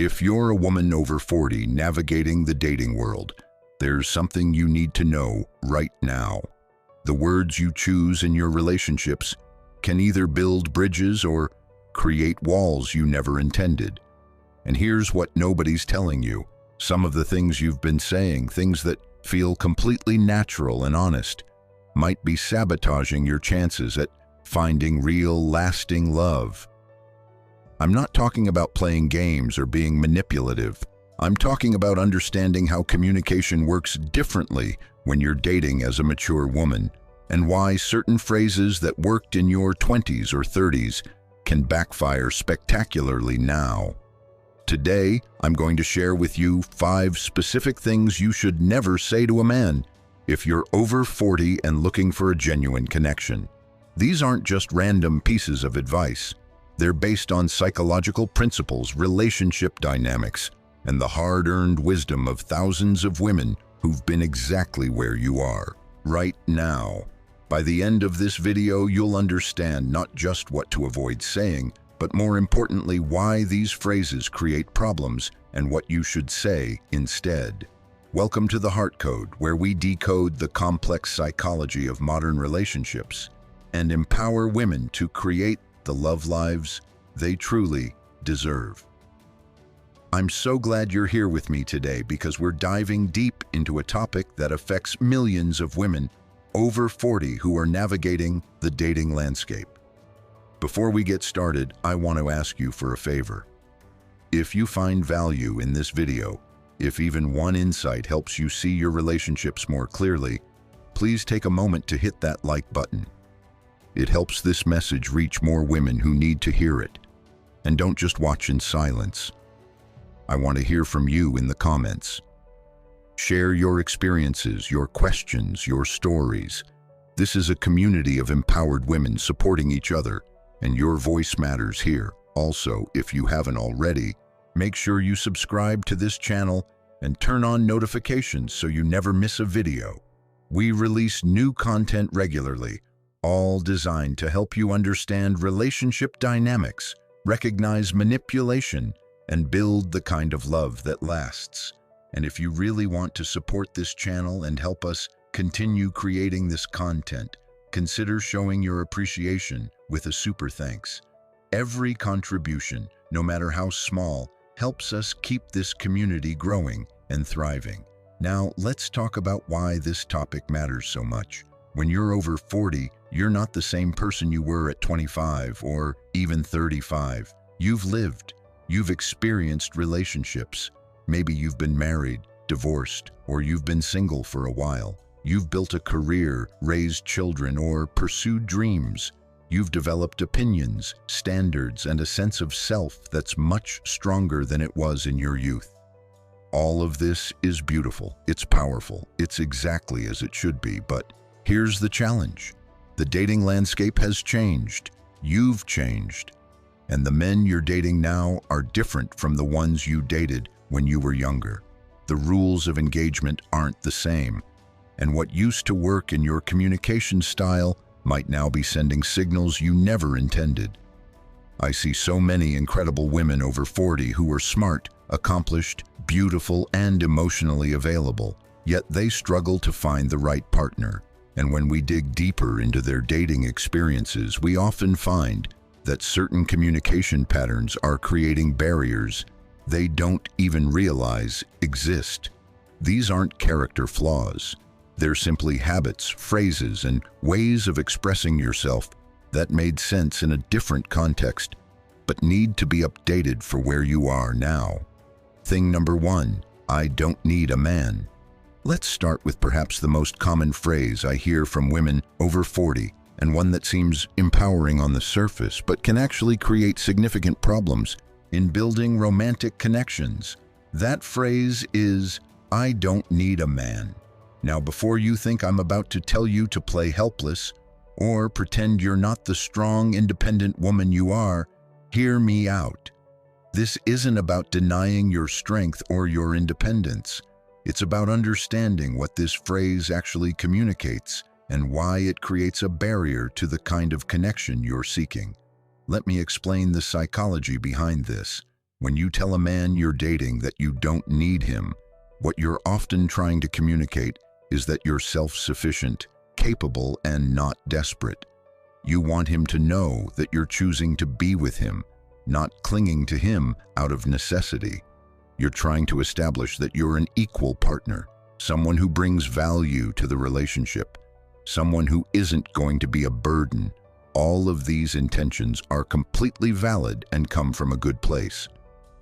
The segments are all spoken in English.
If you're a woman over 40 navigating the dating world, there's something you need to know right now. The words you choose in your relationships can either build bridges or create walls you never intended. And here's what nobody's telling you. Some of the things you've been saying, things that feel completely natural and honest, might be sabotaging your chances at finding real, lasting love. I'm not talking about playing games or being manipulative. I'm talking about understanding how communication works differently when you're dating as a mature woman, and why certain phrases that worked in your 20s or 30s can backfire spectacularly now. Today, I'm going to share with you 5 specific things you should never say to a man if you're over 40 and looking for a genuine connection. These aren't just random pieces of advice. They're based on psychological principles, relationship dynamics, and the hard-earned wisdom of thousands of women who've been exactly where you are, right now. By the end of this video, you'll understand not just what to avoid saying, but more importantly, why these phrases create problems and what you should say instead. Welcome to the Heart Code, where we decode the complex psychology of modern relationships and empower women to create the love lives they truly deserve. I'm so glad you're here with me today because we're diving deep into a topic that affects millions of women over 40 who are navigating the dating landscape. Before we get started, I want to ask you for a favor. If you find value in this video, if even one insight helps you see your relationships more clearly, please take a moment to hit that like button. It helps this message reach more women who need to hear it. And don't just watch in silence. I want to hear from you in the comments. Share your experiences, your questions, your stories. This is a community of empowered women supporting each other, and your voice matters here. Also, if you haven't already, make sure you subscribe to this channel and turn on notifications so you never miss a video. We release new content regularly, all designed to help you understand relationship dynamics, recognize manipulation, and build the kind of love that lasts. And if you really want to support this channel and help us continue creating this content, consider showing your appreciation with a super thanks. Every contribution, no matter how small, helps us keep this community growing and thriving. Now, let's talk about why this topic matters so much. When you're over 40, you're not the same person you were at 25 or even 35. You've lived, you've experienced relationships. Maybe you've been married, divorced, or you've been single for a while. You've built a career, raised children, or pursued dreams. You've developed opinions, standards, and a sense of self that's much stronger than it was in your youth. All of this is beautiful, it's powerful, it's exactly as it should be, but here's the challenge. The dating landscape has changed. You've changed. And the men you're dating now are different from the ones you dated when you were younger. The rules of engagement aren't the same. And what used to work in your communication style might now be sending signals you never intended. I see so many incredible women over 40 who are smart, accomplished, beautiful, and emotionally available, yet they struggle to find the right partner. And when we dig deeper into their dating experiences, we often find that certain communication patterns are creating barriers they don't even realize exist. These aren't character flaws. They're simply habits, phrases, and ways of expressing yourself that made sense in a different context, but need to be updated for where you are now. Thing number 1, I don't need a man. Let's start with perhaps the most common phrase I hear from women over 40, and one that seems empowering on the surface, but can actually create significant problems in building romantic connections. That phrase is, I don't need a man. Now, before you think I'm about to tell you to play helpless or pretend you're not the strong, independent woman you are, hear me out. This isn't about denying your strength or your independence. It's about understanding what this phrase actually communicates and why it creates a barrier to the kind of connection you're seeking. Let me explain the psychology behind this. When you tell a man you're dating that you don't need him, what you're often trying to communicate is that you're self-sufficient, capable, and not desperate. You want him to know that you're choosing to be with him, not clinging to him out of necessity. You're trying to establish that you're an equal partner, someone who brings value to the relationship, someone who isn't going to be a burden. All of these intentions are completely valid and come from a good place.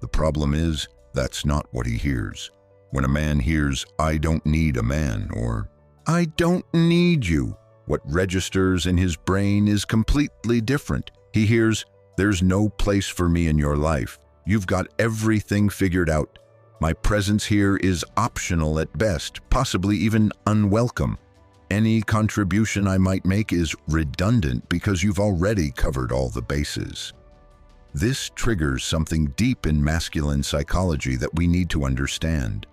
The problem is, that's not what he hears. When a man hears, "I don't need a man," or "I don't need you," what registers in his brain is completely different. He hears, "There's no place for me in your life. You've got everything figured out. My presence here is optional at best, possibly even unwelcome. Any contribution I might make is redundant because you've already covered all the bases." This triggers something deep in masculine psychology that we need to understand.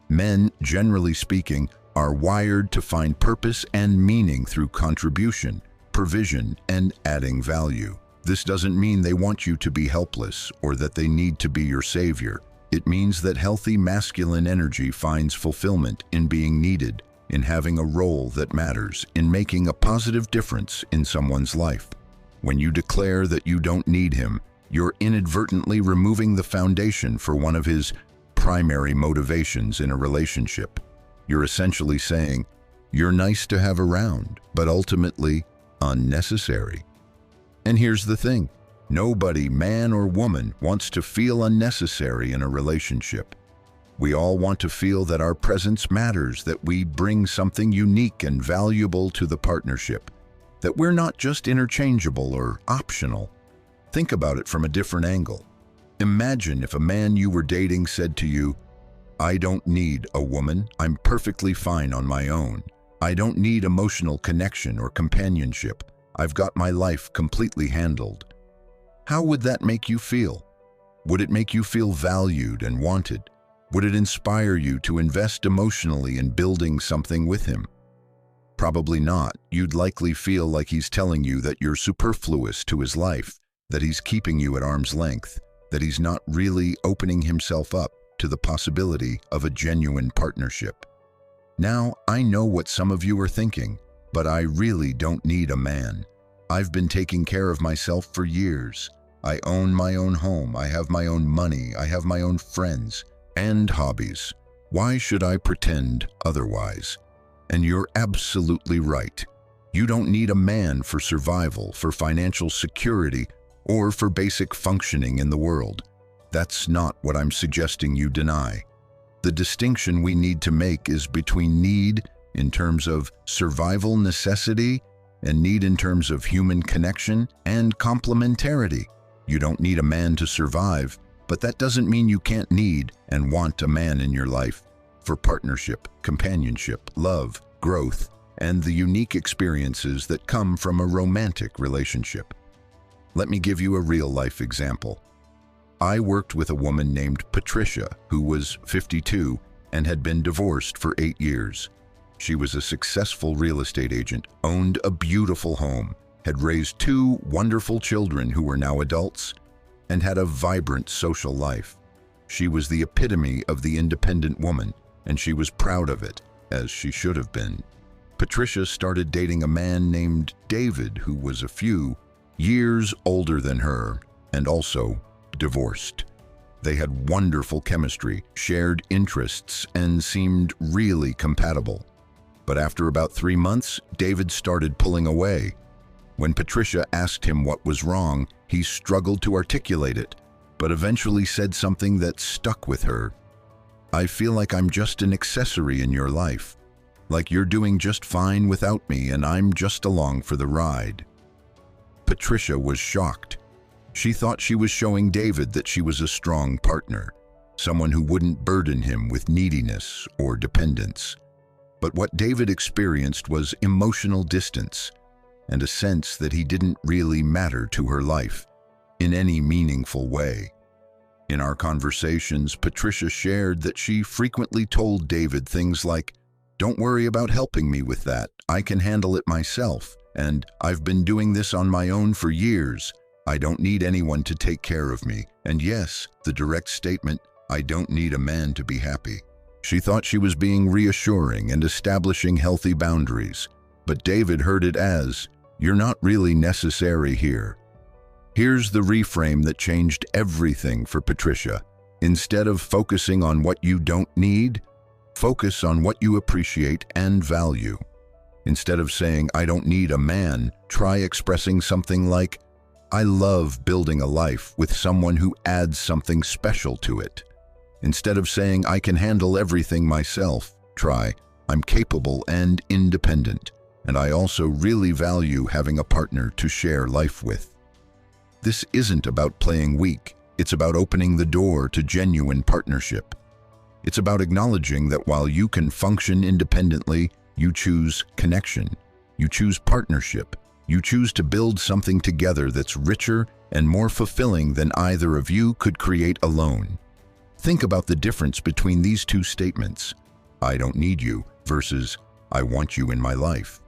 Men, generally speaking, are wired to find purpose and meaning through contribution, provision, and adding value. This doesn't mean they want you to be helpless or that they need to be your savior. It means that healthy masculine energy finds fulfillment in being needed, in having a role that matters, in making a positive difference in someone's life. When you declare that you don't need him, you're inadvertently removing the foundation for one of his primary motivations in a relationship. You're essentially saying, "You're nice to have around, but ultimately unnecessary." And here's the thing. Nobody, man or woman, wants to feel unnecessary in a relationship. We all want to feel that our presence matters, that we bring something unique and valuable to the partnership, that we're not just interchangeable or optional. Think about it from a different angle. Imagine if a man you were dating said to you, "I don't need a woman. I'm perfectly fine on my own. I don't need emotional connection or companionship. I've got my life completely handled." How would that make you feel? Would it make you feel valued and wanted? Would it inspire you to invest emotionally in building something with him? Probably not. You'd likely feel like he's telling you that you're superfluous to his life, that he's keeping you at arm's length, that he's not really opening himself up to the possibility of a genuine partnership. Now, I know what some of you are thinking, but I really don't need a man. I've been taking care of myself for years. I own my own home, I have my own money, I have my own friends and hobbies. Why should I pretend otherwise? And you're absolutely right. You don't need a man for survival, for financial security, or for basic functioning in the world. That's not what I'm suggesting you deny. The distinction we need to make is between need in terms of survival necessity and need in terms of human connection and complementarity. You don't need a man to survive, but that doesn't mean you can't need and want a man in your life for partnership, companionship, love, growth, and the unique experiences that come from a romantic relationship. Let me give you a real-life example. I worked with a woman named Patricia, who was 52 and had been divorced for 8 years. She was a successful real estate agent, owned a beautiful home, had raised 2 wonderful children who were now adults, and had a vibrant social life. She was the epitome of the independent woman, and she was proud of it, as she should have been. Patricia started dating a man named David, who was a few years older than her, and also divorced. They had wonderful chemistry, shared interests, and seemed really compatible. But after about 3 months, David started pulling away. When Patricia asked him what was wrong, he struggled to articulate it, but eventually said something that stuck with her. "I feel like I'm just an accessory in your life, like you're doing just fine without me and I'm just along for the ride." Patricia was shocked. She thought she was showing David that she was a strong partner, someone who wouldn't burden him with neediness or dependence. But what David experienced was emotional distance and a sense that he didn't really matter to her life in any meaningful way. In our conversations, Patricia shared that she frequently told David things like, "Don't worry about helping me with that. I can handle it myself. And I've been doing this on my own for years. I don't need anyone to take care of me. And yes, the direct statement, I don't need a man to be happy. She thought she was being reassuring and establishing healthy boundaries, but David heard it as, you're not really necessary here. Here's the reframe that changed everything for Patricia. Instead of focusing on what you don't need, focus on what you appreciate and value. Instead of saying, I don't need a man, try expressing something like, I love building a life with someone who adds something special to it. Instead of saying, I can handle everything myself, try, I'm capable and independent, and I also really value having a partner to share life with. This isn't about playing weak. It's about opening the door to genuine partnership. It's about acknowledging that while you can function independently, you choose connection, you choose partnership, you choose to build something together that's richer and more fulfilling than either of you could create alone. Think about the difference between these two statements, I don't need you versus I want you in my life.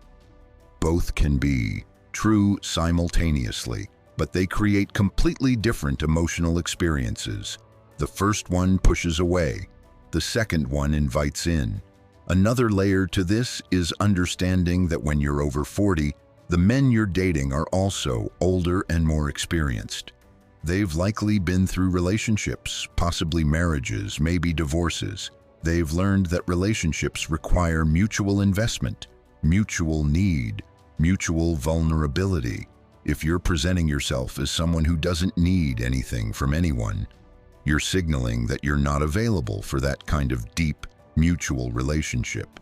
Both can be true simultaneously, but they create completely different emotional experiences. The first one pushes away, the second one invites in. Another layer to this is understanding that when you're over 40, the men you're dating are also older and more experienced. They've likely been through relationships, possibly marriages, maybe divorces. They've learned that relationships require mutual investment, mutual need, mutual vulnerability. If you're presenting yourself as someone who doesn't need anything from anyone, you're signaling that you're not available for that kind of deep, mutual relationship.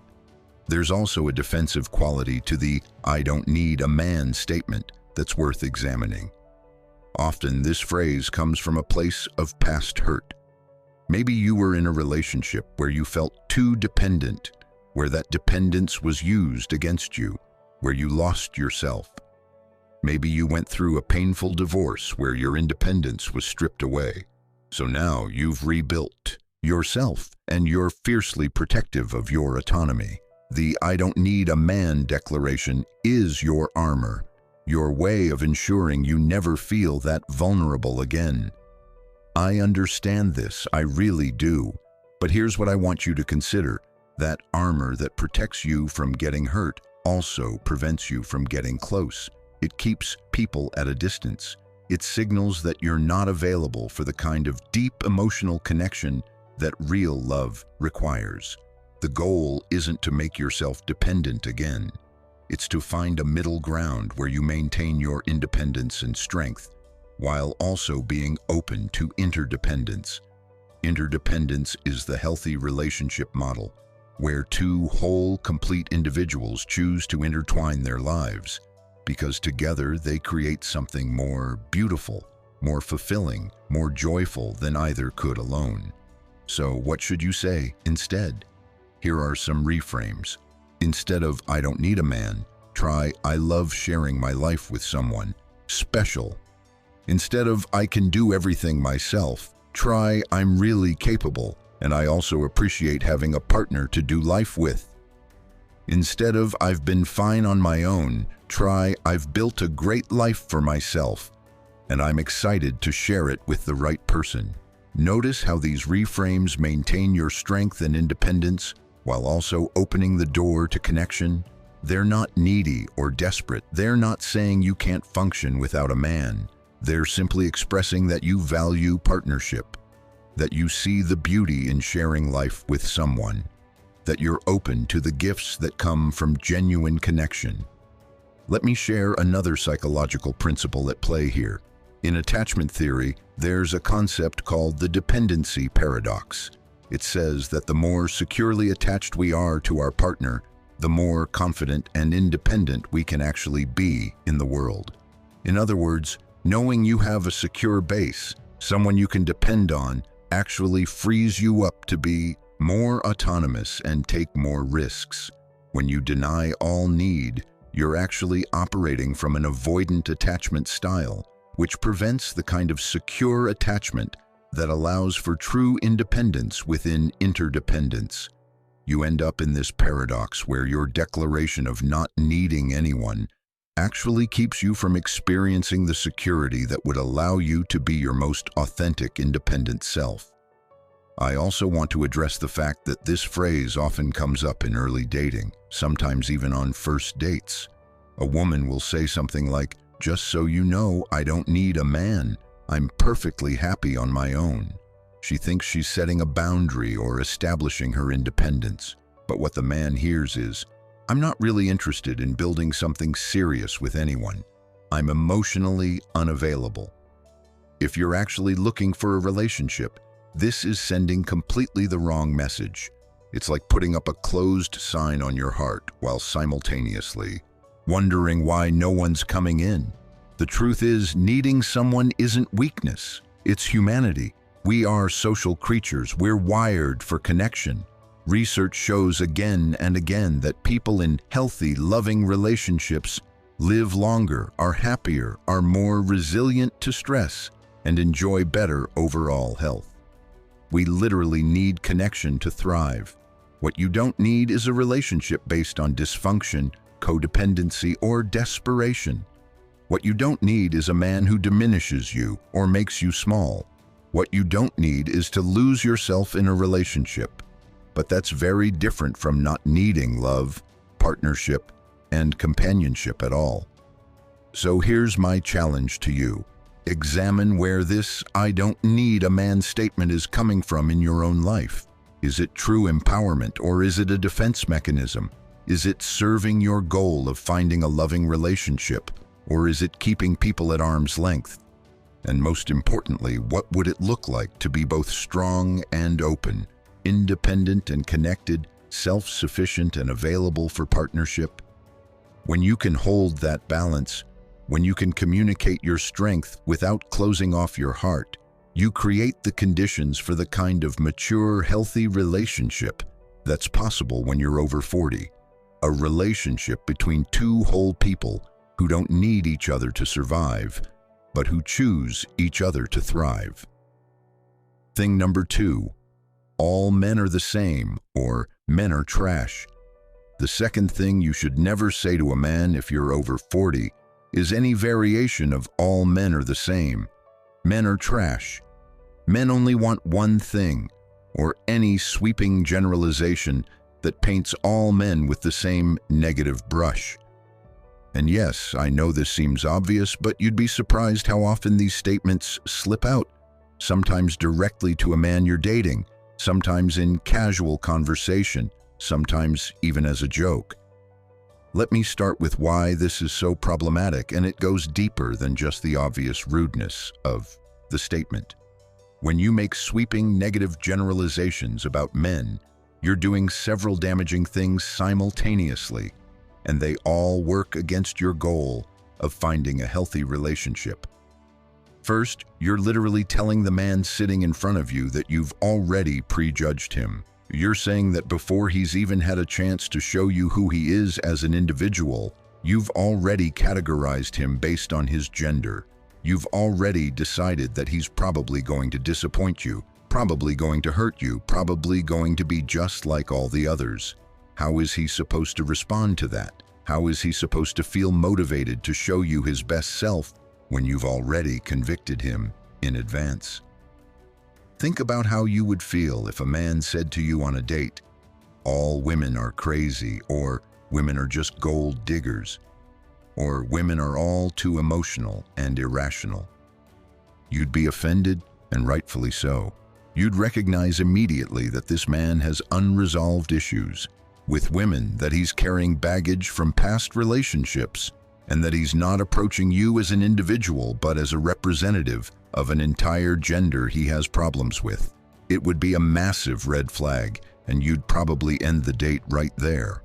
There's also a defensive quality to the I don't need a man statement that's worth examining. Often this phrase comes from a place of past hurt. Maybe you were in a relationship where you felt too dependent, where that dependence was used against you, where you lost yourself. Maybe you went through a painful divorce where your independence was stripped away. So now you've rebuilt yourself and you're fiercely protective of your autonomy. The I don't need a man declaration is your armor, your way of ensuring you never feel that vulnerable again. I understand this, I really do. But here's what I want you to consider. That armor that protects you from getting hurt also prevents you from getting close. It keeps people at a distance. It signals that you're not available for the kind of deep emotional connection that real love requires. The goal isn't to make yourself dependent again. It's to find a middle ground where you maintain your independence and strength, while also being open to interdependence. Interdependence is the healthy relationship model, where two whole, complete individuals choose to intertwine their lives, because together they create something more beautiful, more fulfilling, more joyful than either could alone. So what should you say instead? Here are some reframes. Instead of I don't need a man, try I love sharing my life with someone special. Instead of I can do everything myself, try I'm really capable and I also appreciate having a partner to do life with. Instead of I've been fine on my own, try I've built a great life for myself and I'm excited to share it with the right person. Notice how these reframes maintain your strength and independence while also opening the door to connection. They're not needy or desperate. They're not saying you can't function without a man. They're simply expressing that you value partnership, that you see the beauty in sharing life with someone, that you're open to the gifts that come from genuine connection. Let me share another psychological principle at play here. In attachment theory, there's a concept called the dependency paradox. It says that the more securely attached we are to our partner, the more confident and independent we can actually be in the world. In other words, knowing you have a secure base, someone you can depend on, actually frees you up to be more autonomous and take more risks. When you deny all need, you're actually operating from an avoidant attachment style, which prevents the kind of secure attachment that allows for true independence within interdependence. You end up in this paradox where your declaration of not needing anyone actually keeps you from experiencing the security that would allow you to be your most authentic, independent self. I also want to address the fact that this phrase often comes up in early dating, sometimes even on first dates. A woman will say something like, "Just so you know, I don't need a man. I'm perfectly happy on my own." She thinks she's setting a boundary or establishing her independence. But what the man hears is, "I'm not really interested in building something serious with anyone. I'm emotionally unavailable." If you're actually looking for a relationship, this is sending completely the wrong message. It's like putting up a closed sign on your heart while simultaneously wondering why no one's coming in. The truth is, needing someone isn't weakness, it's humanity. We are social creatures. We're wired for connection. Research shows again and again that people in healthy, loving relationships live longer, are happier, are more resilient to stress, and enjoy better overall health. We literally need connection to thrive. What you don't need is a relationship based on dysfunction, codependency, or desperation. What you don't need is a man who diminishes you or makes you small. What you don't need is to lose yourself in a relationship. But that's very different from not needing love, partnership, and companionship at all. So here's my challenge to you. Examine where this "I don't need a man" statement is coming from in your own life. Is it true empowerment, or is it a defense mechanism? Is it serving your goal of finding a loving relationship, or is it keeping people at arm's length? And most importantly, what would it look like to be both strong and open, independent and connected, self-sufficient and available for partnership? When you can hold that balance, when you can communicate your strength without closing off your heart, you create the conditions for the kind of mature, healthy relationship that's possible when you're over 40. A relationship between two whole people who don't need each other to survive, but who choose each other to thrive. Thing number 2, all men are the same, or men are trash. The second thing you should never say to a man if you're over 40 is any variation of "all men are the same." Men are trash. Men only want one thing, or any sweeping generalization that paints all men with the same negative brush. And yes, I know this seems obvious, but you'd be surprised how often these statements slip out, sometimes directly to a man you're dating, sometimes in casual conversation, sometimes even as a joke. Let me start with why this is so problematic, and it goes deeper than just the obvious rudeness of the statement. When you make sweeping negative generalizations about men, you're doing several damaging things simultaneously, and they all work against your goal of finding a healthy relationship. First, you're literally telling the man sitting in front of you that you've already prejudged him. You're saying that before he's even had a chance to show you who he is as an individual, you've already categorized him based on his gender. You've already decided that he's probably going to disappoint you, probably going to hurt you, probably going to be just like all the others. How is he supposed to respond to that? How is he supposed to feel motivated to show you his best self when you've already convicted him in advance? Think about how you would feel if a man said to you on a date, "All women are crazy," or "Women are just gold diggers," or "Women are all too emotional and irrational." You'd be offended, and rightfully so. You'd recognize immediately that this man has unresolved issues with women, that he's carrying baggage from past relationships, and that he's not approaching you as an individual but as a representative of an entire gender he has problems with. It would be a massive red flag, and you'd probably end the date right there.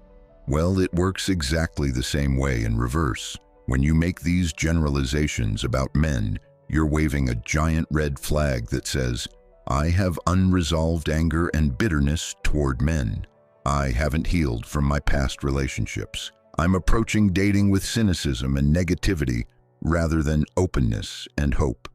Well, it works exactly the same way in reverse. When you make these generalizations about men, you're waving a giant red flag that says, "I have unresolved anger and bitterness toward men. I haven't healed from my past relationships. I'm approaching dating with cynicism and negativity rather than openness and hope."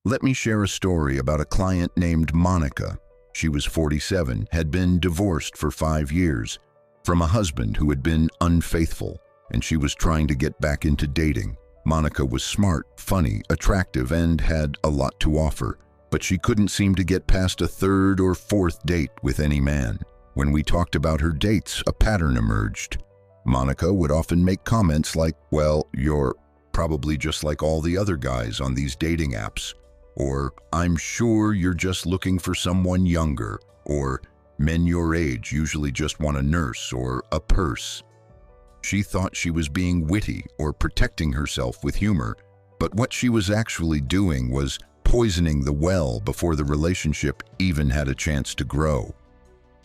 Let me share a story about a client named Monica. She was 47, had been divorced for 5 years from a husband who had been unfaithful. and she was trying to get back into dating. Monica was smart, funny, attractive, and had a lot to offer, but she couldn't seem to get past a third or fourth date with any man. When we talked about her dates, a pattern emerged. Monica would often make comments like, "Well, you're probably just like all the other guys on these dating apps," or "I'm sure you're just looking for someone younger," or "Men your age usually just want a nurse or a purse." She thought she was being witty or protecting herself with humor, but what she was actually doing was poisoning the well before the relationship even had a chance to grow.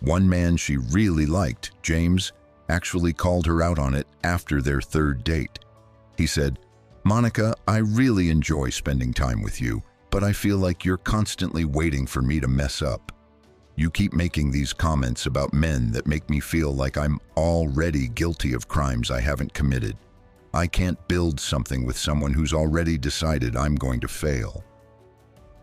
One man she really liked, James, actually called her out on it after their third date. He said, "Monica, I really enjoy spending time with you, but I feel like you're constantly waiting for me to mess up. You keep making these comments about men that make me feel like I'm already guilty of crimes I haven't committed. I can't build something with someone who's already decided I'm going to fail."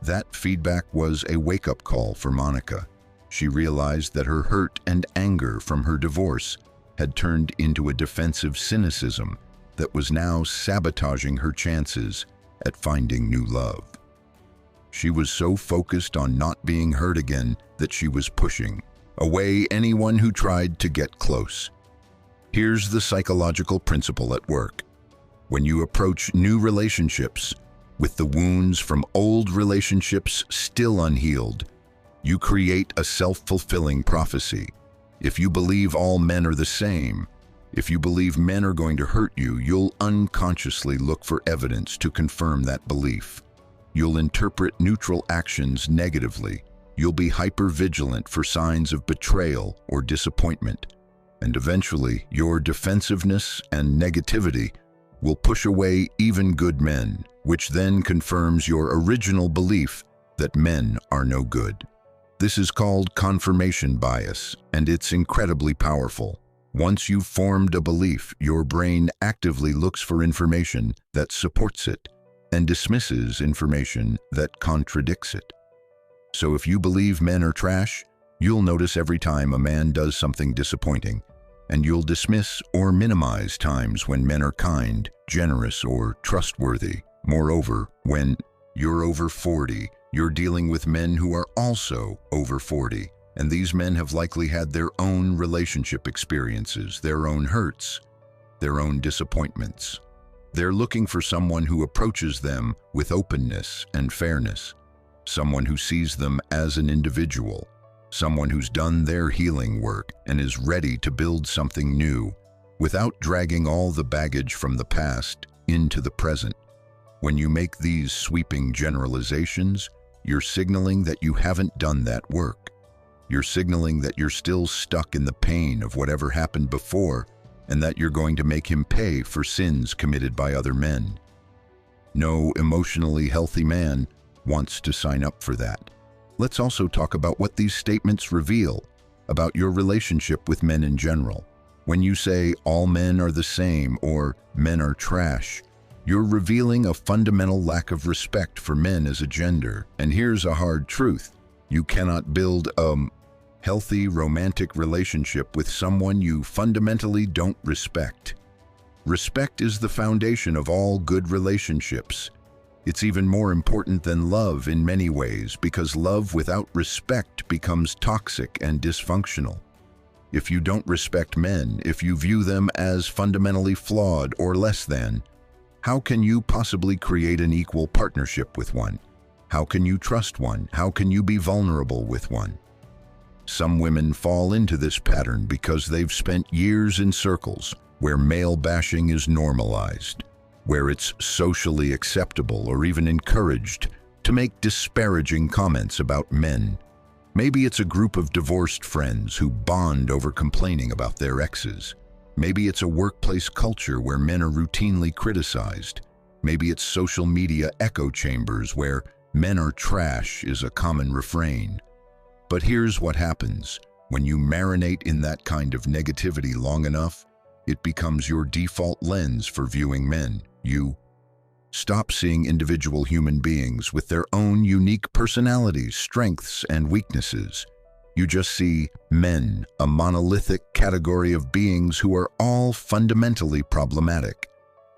That feedback was a wake-up call for Monica. She realized that her hurt and anger from her divorce had turned into a defensive cynicism that was now sabotaging her chances at finding new love. She was so focused on not being hurt again that she was pushing away anyone who tried to get close. Here's the psychological principle at work. When you approach new relationships with the wounds from old relationships still unhealed, you create a self-fulfilling prophecy. If you believe all men are the same, if you believe men are going to hurt you, you'll unconsciously look for evidence to confirm that belief. You'll interpret neutral actions negatively. You'll be hyper-vigilant for signs of betrayal or disappointment. And eventually, your defensiveness and negativity will push away even good men, which then confirms your original belief that men are no good. This is called confirmation bias, and it's incredibly powerful. Once you've formed a belief, your brain actively looks for information that supports it and dismisses information that contradicts it. So if you believe men are trash, you'll notice every time a man does something disappointing, and you'll dismiss or minimize times when men are kind, generous, or trustworthy. Moreover, when you're over 40, you're dealing with men who are also over 40, and these men have likely had their own relationship experiences, their own hurts, their own disappointments. They're looking for someone who approaches them with openness and fairness, someone who sees them as an individual, someone who's done their healing work and is ready to build something new without dragging all the baggage from the past into the present. When you make these sweeping generalizations, you're signaling that you haven't done that work. You're signaling that you're still stuck in the pain of whatever happened before, and that you're going to make him pay for sins committed by other men. No emotionally healthy man wants to sign up for that. Let's also talk about what these statements reveal about your relationship with men in general. When you say all men are the same or men are trash, you're revealing a fundamental lack of respect for men as a gender. And here's a hard truth. You cannot build a healthy romantic relationship with someone you fundamentally don't respect. Respect is the foundation of all good relationships. It's even more important than love in many ways, because love without respect becomes toxic and dysfunctional. If you don't respect men, if you view them as fundamentally flawed or less than, how can you possibly create an equal partnership with one? How can you trust one? How can you be vulnerable with one? Some women fall into this pattern because they've spent years in circles where male bashing is normalized, where it's socially acceptable or even encouraged to make disparaging comments about men. Maybe it's a group of divorced friends who bond over complaining about their exes. Maybe it's a workplace culture where men are routinely criticized. Maybe it's social media echo chambers where men are trash is a common refrain. But here's what happens. When you marinate in that kind of negativity long enough, it becomes your default lens for viewing men. You stop seeing individual human beings with their own unique personalities, strengths, and weaknesses. You just see men, a monolithic category of beings who are all fundamentally problematic.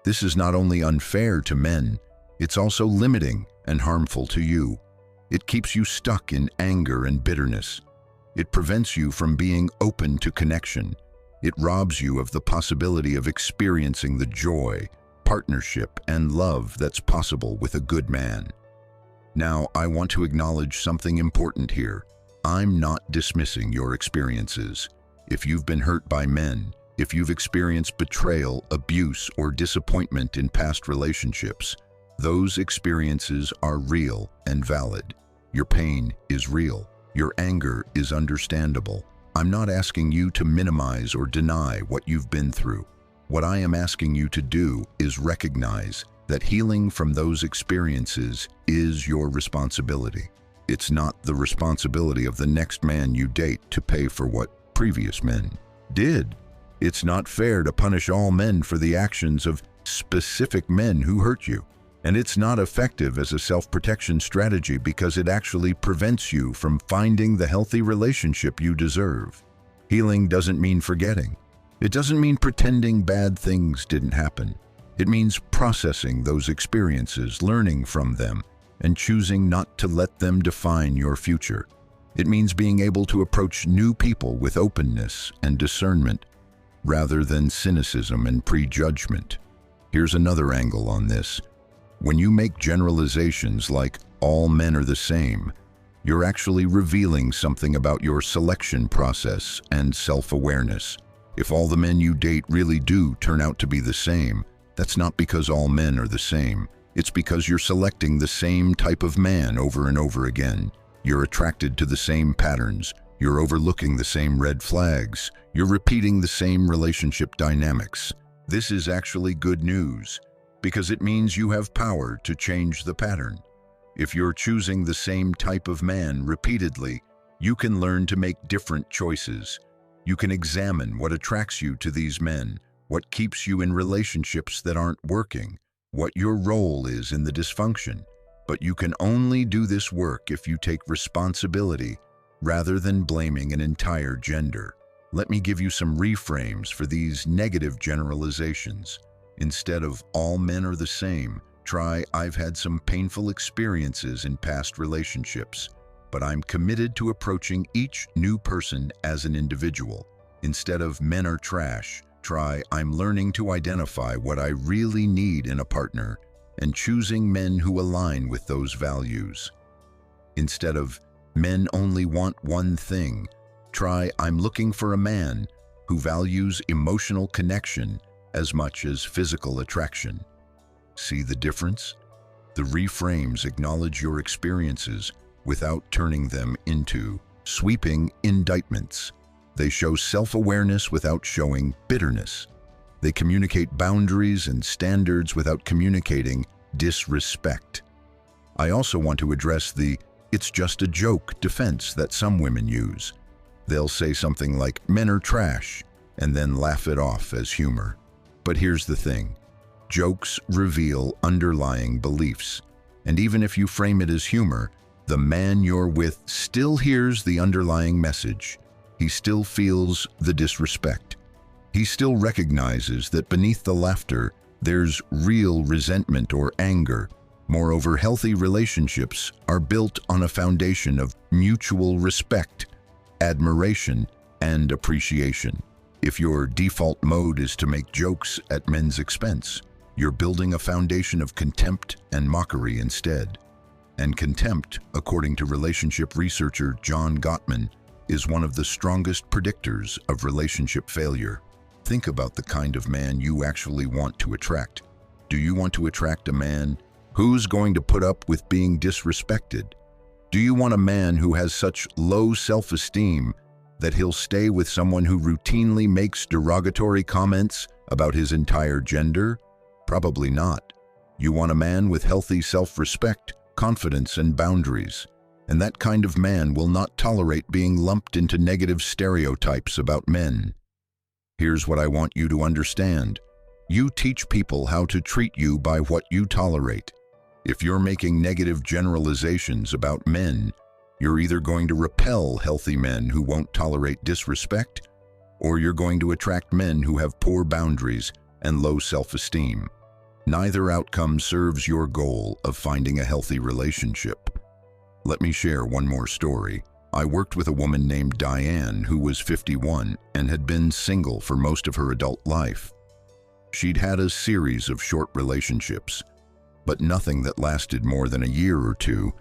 This is not only unfair to men, it's also limiting and harmful to you. It keeps you stuck in anger and bitterness. It prevents you from being open to connection. It robs you of the possibility of experiencing the joy, partnership, and love that's possible with a good man. Now, I want to acknowledge something important here. I'm not dismissing your experiences. If you've been hurt by men, if you've experienced betrayal, abuse, or disappointment in past relationships, those experiences are real and valid. Your pain is real. Your anger is understandable. I'm not asking you to minimize or deny what you've been through. What I am asking you to do is recognize that healing from those experiences is your responsibility. It's not the responsibility of the next man you date to pay for what previous men did. It's not fair to punish all men for the actions of specific men who hurt you. And it's not effective as a self-protection strategy because it actually prevents you from finding the healthy relationship you deserve. Healing doesn't mean forgetting. It doesn't mean pretending bad things didn't happen. It means processing those experiences, learning from them, and choosing not to let them define your future. It means being able to approach new people with openness and discernment, rather than cynicism and prejudgment. Here's another angle on this. When you make generalizations like all men are the same, you're actually revealing something about your selection process and self-awareness. If all the men you date really do turn out to be the same, that's not because all men are the same. It's because you're selecting the same type of man over and over again. You're attracted to the same patterns. You're overlooking the same red flags. You're repeating the same relationship dynamics. This is actually good news, because it means you have power to change the pattern. If you're choosing the same type of man repeatedly, you can learn to make different choices. You can examine what attracts you to these men, what keeps you in relationships that aren't working, what your role is in the dysfunction. But you can only do this work if you take responsibility rather than blaming an entire gender. Let me give you some reframes for these negative generalizations. Instead of all men are the same, try I've had some painful experiences in past relationships, but I'm committed to approaching each new person as an individual. Instead of men are trash, try I'm learning to identify what I really need in a partner and choosing men who align with those values. Instead of men only want one thing, try I'm looking for a man who values emotional connection as much as physical attraction. See the difference? The reframes acknowledge your experiences without turning them into sweeping indictments. They show self-awareness without showing bitterness. They communicate boundaries and standards without communicating disrespect. I also want to address the "it's just a joke" defense that some women use. They'll say something like "men are trash" and then laugh it off as humor. But here's the thing. Jokes reveal underlying beliefs. And even if you frame it as humor, the man you're with still hears the underlying message. He still feels the disrespect. He still recognizes that beneath the laughter, there's real resentment or anger. Moreover, healthy relationships are built on a foundation of mutual respect, admiration, and appreciation. If your default mode is to make jokes at men's expense, you're building a foundation of contempt and mockery instead. And contempt, according to relationship researcher John Gottman, is one of the strongest predictors of relationship failure. Think about the kind of man you actually want to attract. Do you want to attract a man who's going to put up with being disrespected? Do you want a man who has such low self-esteem that he'll stay with someone who routinely makes derogatory comments about his entire gender? Probably not. You want a man with healthy self-respect, confidence, and boundaries. And that kind of man will not tolerate being lumped into negative stereotypes about men. Here's what I want you to understand. You teach people how to treat you by what you tolerate. If you're making negative generalizations about men, You're either going to repel healthy men who won't tolerate disrespect, or you're going to attract men who have poor boundaries and low self-esteem. Neither outcome serves your goal of finding a healthy relationship. Let me share one more story. I worked with a woman named Diane who was 51 and had been single for most of her adult life. She'd had a series of short relationships, but nothing that lasted more than a year or two.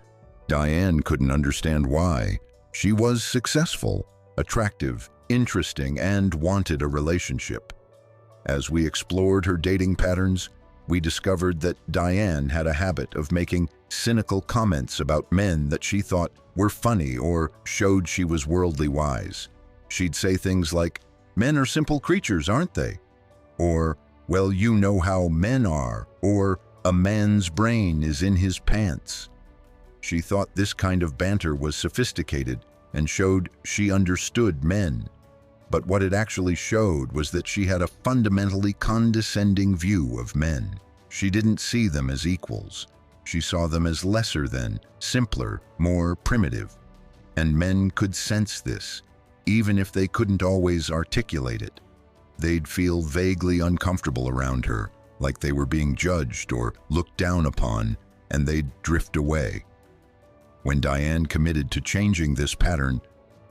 Diane couldn't understand why. She was successful, attractive, interesting, and wanted a relationship. As we explored her dating patterns, we discovered that Diane had a habit of making cynical comments about men that she thought were funny or showed she was worldly wise. She'd say things like, "Men are simple creatures, aren't they?" Or, "Well, you know how men are," or, "A man's brain is in his pants." She thought this kind of banter was sophisticated and showed she understood men. But what it actually showed was that she had a fundamentally condescending view of men. She didn't see them as equals. She saw them as lesser than, simpler, more primitive. And men could sense this, even if they couldn't always articulate it. They'd feel vaguely uncomfortable around her, like they were being judged or looked down upon, and they'd drift away. When Diane committed to changing this pattern,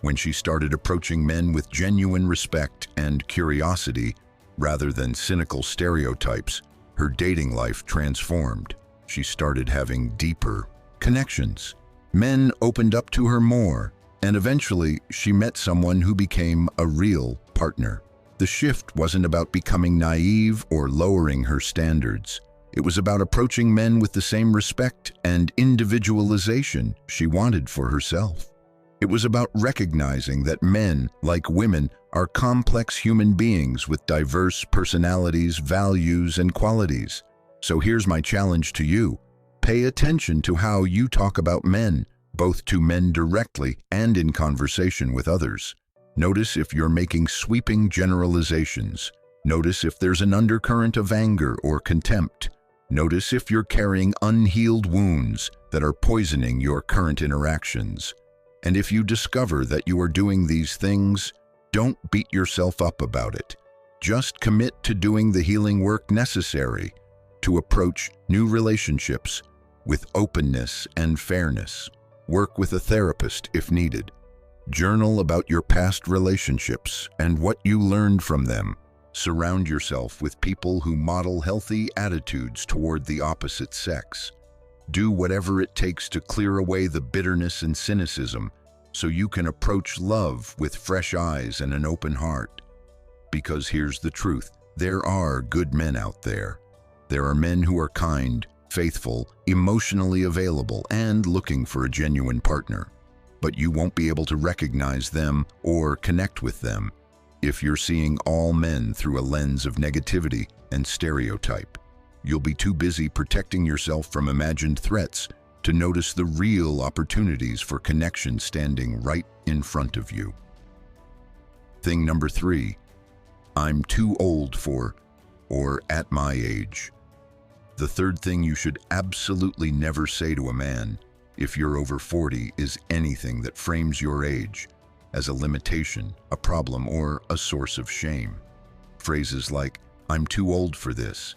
when she started approaching men with genuine respect and curiosity rather than cynical stereotypes, her dating life transformed. She started having deeper connections. Men opened up to her more, and eventually she met someone who became a real partner. The shift wasn't about becoming naive or lowering her standards. It was about approaching men with the same respect and individualization she wanted for herself. It was about recognizing that men, like women, are complex human beings with diverse personalities, values, and qualities. So here's my challenge to you. Pay attention to how you talk about men, both to men directly and in conversation with others. Notice if you're making sweeping generalizations. Notice if there's an undercurrent of anger or contempt. Notice if you're carrying unhealed wounds that are poisoning your current interactions. And if you discover that you are doing these things, don't beat yourself up about it. Just commit to doing the healing work necessary to approach new relationships with openness and fairness. Work with a therapist if needed. Journal about your past relationships and what you learned from them. Surround yourself with people who model healthy attitudes toward the opposite sex. Do whatever it takes to clear away the bitterness and cynicism so you can approach love with fresh eyes and an open heart. Because here's the truth, there are good men out there. There are men who are kind, faithful, emotionally available, and looking for a genuine partner. But you won't be able to recognize them or connect with them if you're seeing all men through a lens of negativity and stereotype. You'll be too busy protecting yourself from imagined threats to notice the real opportunities for connection standing right in front of you. Thing number 3, I'm too old for, or at my age. The third thing you should absolutely never say to a man, if you're over 40, is anything that frames your age as a limitation, a problem, or a source of shame. Phrases like, "I'm too old for this,"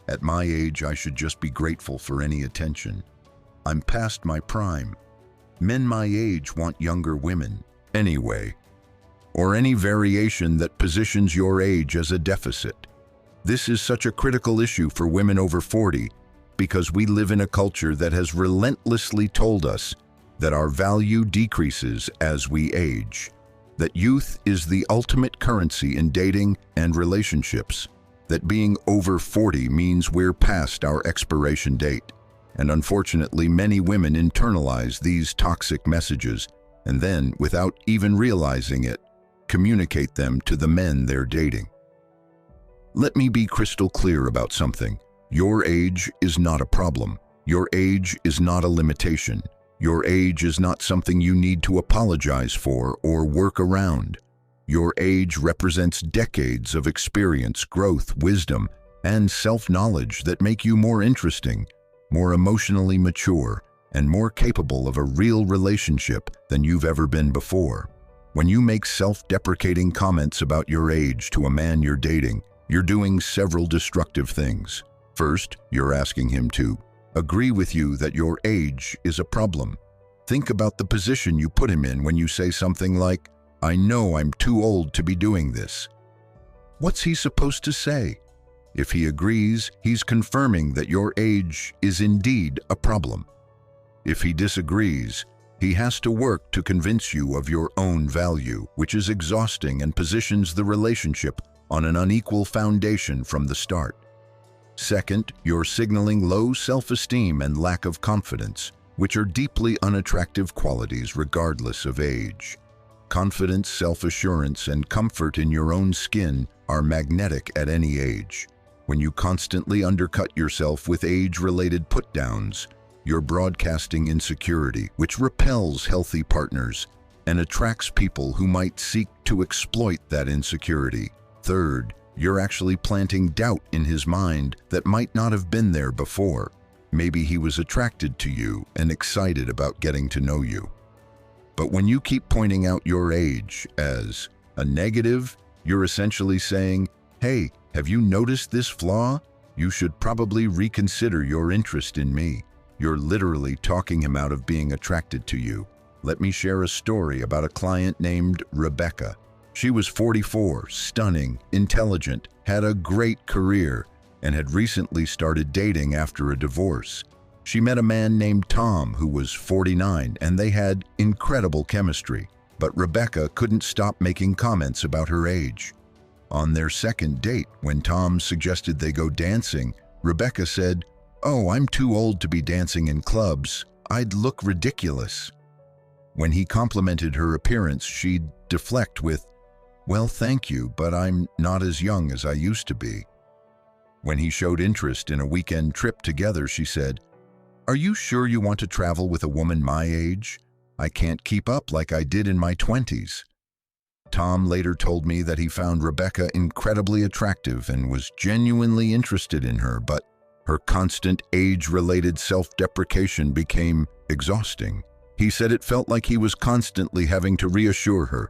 "At my age, I should just be grateful for any attention," "I'm past my prime," "Men my age want younger women," anyway, or any variation that positions your age as a deficit. This is such a critical issue for women over 40 because we live in a culture that has relentlessly told us that our value decreases as we age, that youth is the ultimate currency in dating and relationships, that being over 40 means we're past our expiration date. And unfortunately, many women internalize these toxic messages and then, without even realizing it, communicate them to the men they're dating. Let me be crystal clear about something. Your age is not a problem. Your age is not a limitation. Your age is not something you need to apologize for or work around. Your age represents decades of experience, growth, wisdom, and self-knowledge that make you more interesting, more emotionally mature, and more capable of a real relationship than you've ever been before. When you make self-deprecating comments about your age to a man you're dating, you're doing several destructive things. First, you're asking him to agree with you that your age is a problem. Think about the position you put him in when you say something like, "I know I'm too old to be doing this." What's he supposed to say? If he agrees, he's confirming that your age is indeed a problem. If he disagrees, he has to work to convince you of your own value, which is exhausting and positions the relationship on an unequal foundation from the start. Second, you're signaling low self-esteem and lack of confidence, which are deeply unattractive qualities regardless of age. Confidence, self-assurance, and comfort in your own skin are magnetic at any age. When you constantly undercut yourself with age-related put-downs, you're broadcasting insecurity, which repels healthy partners and attracts people who might seek to exploit that insecurity. Third, you're actually planting doubt in his mind that might not have been there before. Maybe he was attracted to you and excited about getting to know you. But when you keep pointing out your age as a negative, you're essentially saying, "Hey, have you noticed this flaw? You should probably reconsider your interest in me." You're literally talking him out of being attracted to you. Let me share a story about a client named Rebecca. She was 44, stunning, intelligent, had a great career, and had recently started dating after a divorce. She met a man named Tom who was 49, and they had incredible chemistry. But Rebecca couldn't stop making comments about her age. On their second date, when Tom suggested they go dancing, Rebecca said, "Oh, I'm too old to be dancing in clubs. I'd look ridiculous." When he complimented her appearance, she'd deflect with, "Well, thank you, but I'm not as young as I used to be." When he showed interest in a weekend trip together, she said, "Are you sure you want to travel with a woman my age? I can't keep up like I did in my 20s. Tom later told me that he found Rebecca incredibly attractive and was genuinely interested in her, but her constant age-related self-deprecation became exhausting. He said it felt like he was constantly having to reassure her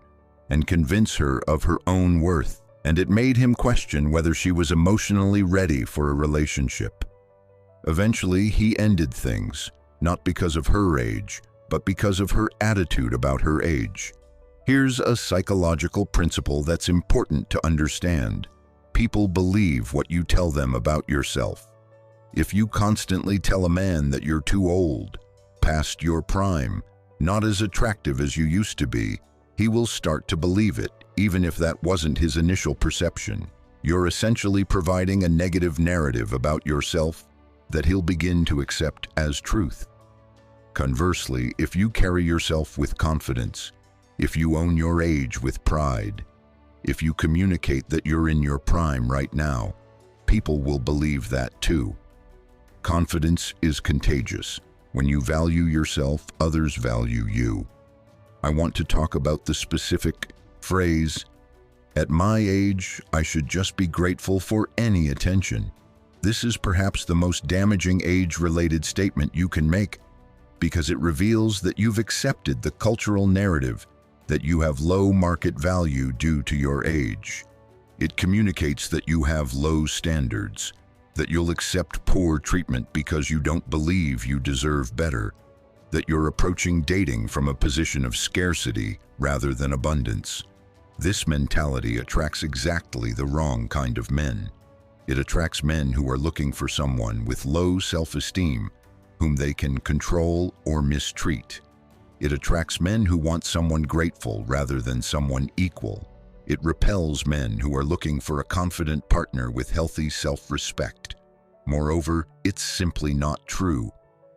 and convince her of her own worth, and it made him question whether she was emotionally ready for a relationship. Eventually, he ended things, not because of her age, but because of her attitude about her age. Here's a psychological principle that's important to understand. People believe what you tell them about yourself. If you constantly tell a man that you're too old, past your prime, not as attractive as you used to be, he will start to believe it, even if that wasn't his initial perception. You're essentially providing a negative narrative about yourself that he'll begin to accept as truth. Conversely, if you carry yourself with confidence, if you own your age with pride, if you communicate that you're in your prime right now, people will believe that too. Confidence is contagious. When you value yourself, others value you. I want to talk about the specific phrase, "At my age, I should just be grateful for any attention." This is perhaps the most damaging age-related statement you can make, because it reveals that you've accepted the cultural narrative that you have low market value due to your age. It communicates that you have low standards, that you'll accept poor treatment because you don't believe you deserve better, that you're approaching dating from a position of scarcity rather than abundance. This mentality attracts exactly the wrong kind of men. It attracts men who are looking for someone with low self-esteem, whom they can control or mistreat. It attracts men who want someone grateful rather than someone equal. It repels men who are looking for a confident partner with healthy self-respect. Moreover, it's simply not true.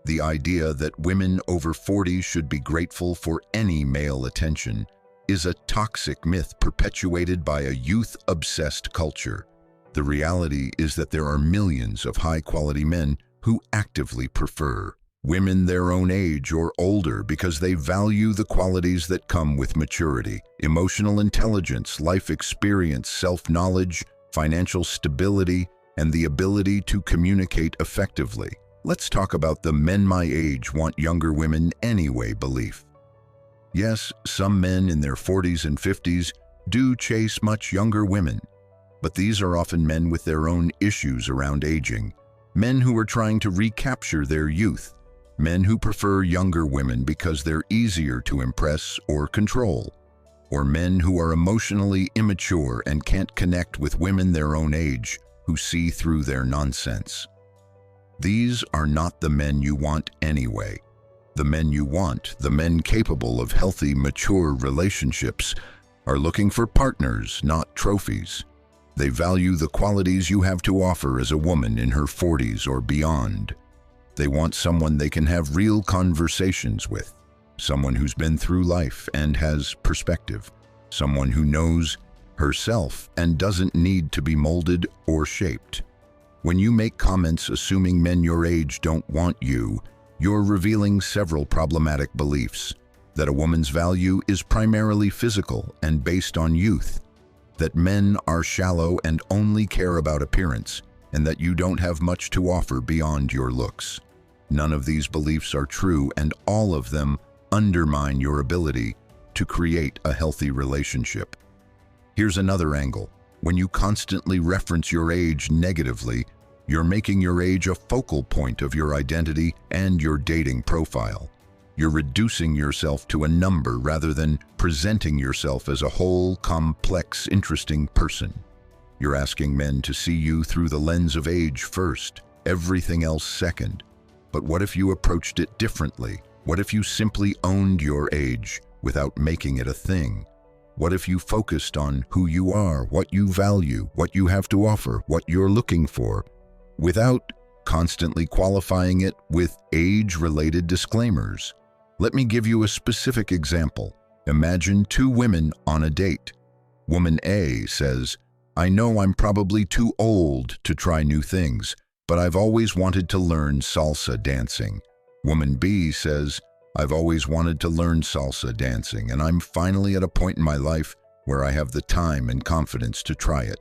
The idea that women over 40 should be grateful for any male attention is a toxic myth perpetuated by a youth-obsessed culture. The reality is that there are millions of high-quality men who actively prefer women their own age or older because they value the qualities that come with maturity: emotional intelligence, life experience, self-knowledge, financial stability, and the ability to communicate effectively. Let's talk about the "men my age want younger women anyway" belief. Yes, some men in their 40s and 50s do chase much younger women, but these are often men with their own issues around aging, men who are trying to recapture their youth, men who prefer younger women because they're easier to impress or control, or men who are emotionally immature and can't connect with women their own age who see through their nonsense. These are not the men you want anyway. The men you want, the men capable of healthy, mature relationships, are looking for partners, not trophies. They value the qualities you have to offer as a woman in her 40s or beyond. They want someone they can have real conversations with, someone who's been through life and has perspective, someone who knows herself and doesn't need to be molded or shaped. When you make comments assuming men your age don't want you, you're revealing several problematic beliefs: that a woman's value is primarily physical and based on youth, that men are shallow and only care about appearance, and that you don't have much to offer beyond your looks. None of these beliefs are true, and all of them undermine your ability to create a healthy relationship. Here's another angle. When you constantly reference your age negatively, you're making your age a focal point of your identity and your dating profile. You're reducing yourself to a number rather than presenting yourself as a whole, complex, interesting person. You're asking men to see you through the lens of age first, everything else second. But what if you approached it differently? What if you simply owned your age without making it a thing? What if you focused on who you are, what you value, what you have to offer, what you're looking for, without constantly qualifying it with age-related disclaimers? Let me give you a specific example. Imagine two women on a date. Woman A says, "I know I'm probably too old to try new things, but I've always wanted to learn salsa dancing." Woman B says, "I've always wanted to learn salsa dancing, and I'm finally at a point in my life where I have the time and confidence to try it."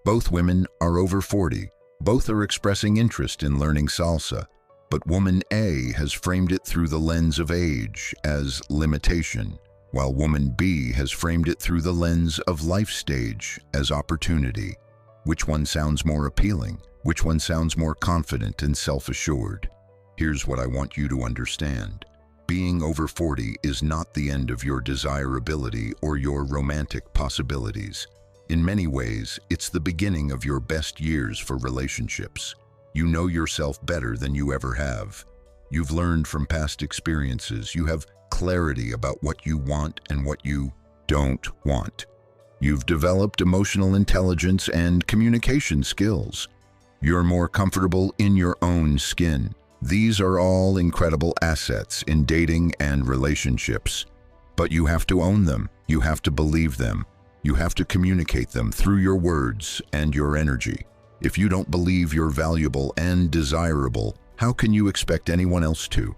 Both women are over 40. Both are expressing interest in learning salsa, but woman A has framed it through the lens of age as limitation, while woman B has framed it through the lens of life stage as opportunity. Which one sounds more appealing? Which one sounds more confident and self-assured? Here's what I want you to understand. Being over 40 is not the end of your desirability or your romantic possibilities. In many ways, it's the beginning of your best years for relationships. You know yourself better than you ever have. You've learned from past experiences. You have clarity about what you want and what you don't want. You've developed emotional intelligence and communication skills. You're more comfortable in your own skin. These are all incredible assets in dating and relationships. But you have to own them. You have to believe them. You have to communicate them through your words and your energy. If you don't believe you're valuable and desirable, how can you expect anyone else to?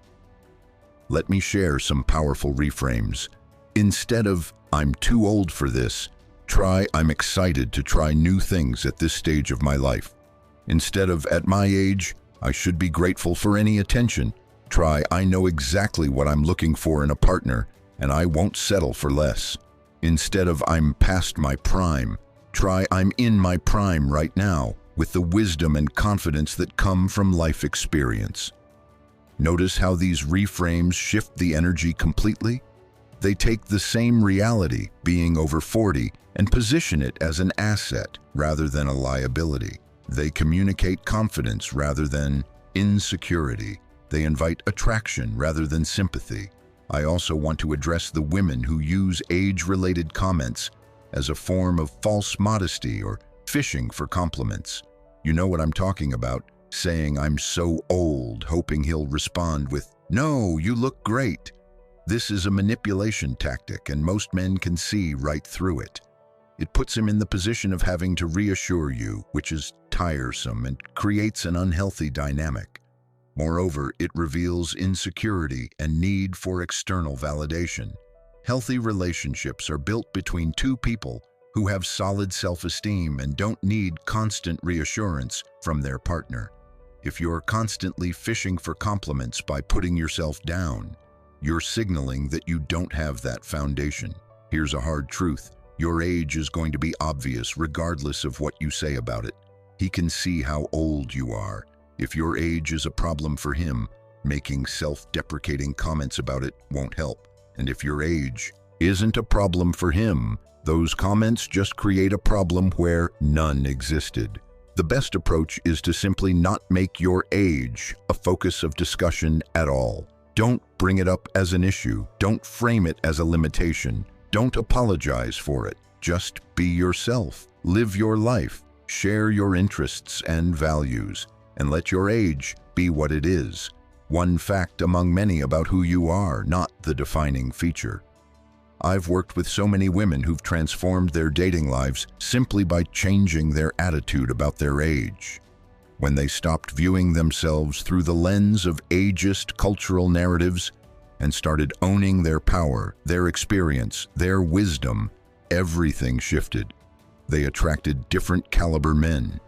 Let me share some powerful reframes. Instead of "I'm too old for this," try "I'm excited to try new things at this stage of my life." Instead of "At my age, I should be grateful for any attention," try "I know exactly what I'm looking for in a partner, and I won't settle for less." Instead of "I'm past my prime," try "I'm in my prime right now," with the wisdom and confidence that come from life experience. Notice how these reframes shift the energy completely? They take the same reality, being over 40, and position it as an asset rather than a liability. They communicate confidence rather than insecurity. They invite attraction rather than sympathy. I also want to address the women who use age-related comments as a form of false modesty or fishing for compliments. You know what I'm talking about, saying "I'm so old," hoping he'll respond with "No, you look great." This is a manipulation tactic, and most men can see right through it. It puts him in the position of having to reassure you, which is tiresome and creates an unhealthy dynamic. Moreover, it reveals insecurity and need for external validation. Healthy relationships are built between two people who have solid self-esteem and don't need constant reassurance from their partner. If you're constantly fishing for compliments by putting yourself down, you're signaling that you don't have that foundation. Here's a hard truth. Your age is going to be obvious regardless of what you say about it. He can see how old you are. If your age is a problem for him, making self-deprecating comments about it won't help. And if your age isn't a problem for him, those comments just create a problem where none existed. The best approach is to simply not make your age a focus of discussion at all. Don't bring it up as an issue. Don't frame it as a limitation. Don't apologize for it. Just be yourself. Live your life. Share your interests and values, and let your age be what it is. One fact among many about who you are, not the defining feature. I've worked with so many women who've transformed their dating lives simply by changing their attitude about their age. When they stopped viewing themselves through the lens of ageist cultural narratives and started owning their power, their experience, their wisdom, everything shifted. They attracted different caliber men.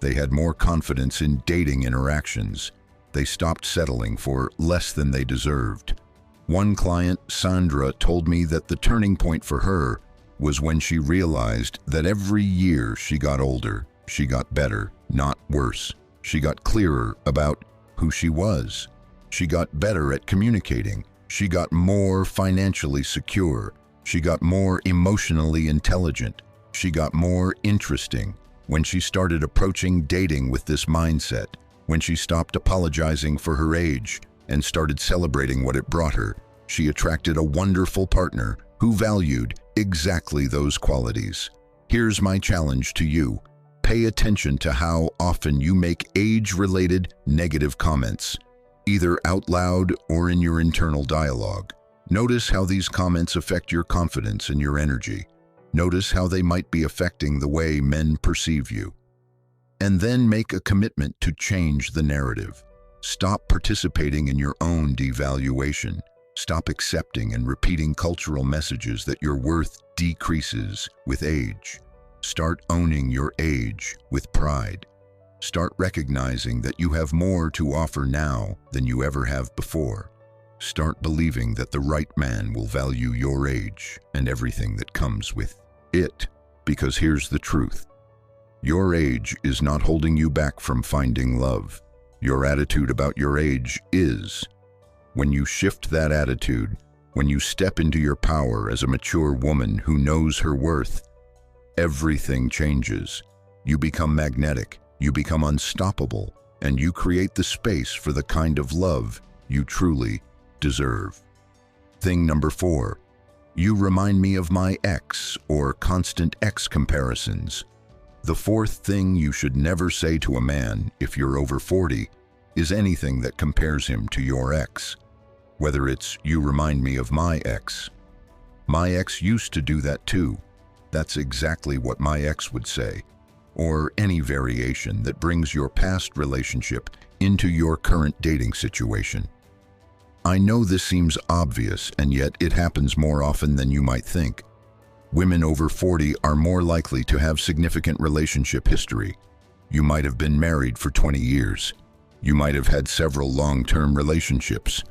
They had more confidence in dating interactions. They stopped settling for less than they deserved. One client, Sandra, told me that the turning point for her was when she realized that every year she got older, she got better, not worse. She got clearer about who she was. She got better at communicating. She got more financially secure. She got more emotionally intelligent. She got more interesting. When she started approaching dating with this mindset, when she stopped apologizing for her age and started celebrating what it brought her, she attracted a wonderful partner who valued exactly those qualities. Here's my challenge to you. Pay attention to how often you make age-related negative comments, either out loud or in your internal dialogue. Notice how these comments affect your confidence and your energy. Notice how they might be affecting the way men perceive you. And then make a commitment to change the narrative. Stop participating in your own devaluation. Stop accepting and repeating cultural messages that your worth decreases with age. Start owning your age with pride. Start recognizing that you have more to offer now than you ever have before. Start believing that the right man will value your age and everything that comes with it. Because here's the truth. Your age is not holding you back from finding love. Your attitude about your age is. When you shift that attitude, when you step into your power as a mature woman who knows her worth, everything changes. You become magnetic, you become unstoppable, and you create the space for the kind of love you truly deserve. Thing number 4. You remind me of my ex, or constant ex comparisons. The fourth thing you should never say to a man if you're over 40 is anything that compares him to your ex. Whether it's, you remind me of my ex. My ex used to do that too. That's exactly what my ex would say. Or any variation that brings your past relationship into your current dating situation. I know this seems obvious, and yet it happens more often than you might think. Women over 40 are more likely to have significant relationship history. You might have been married for 20 years. You might have had several long-term relationships.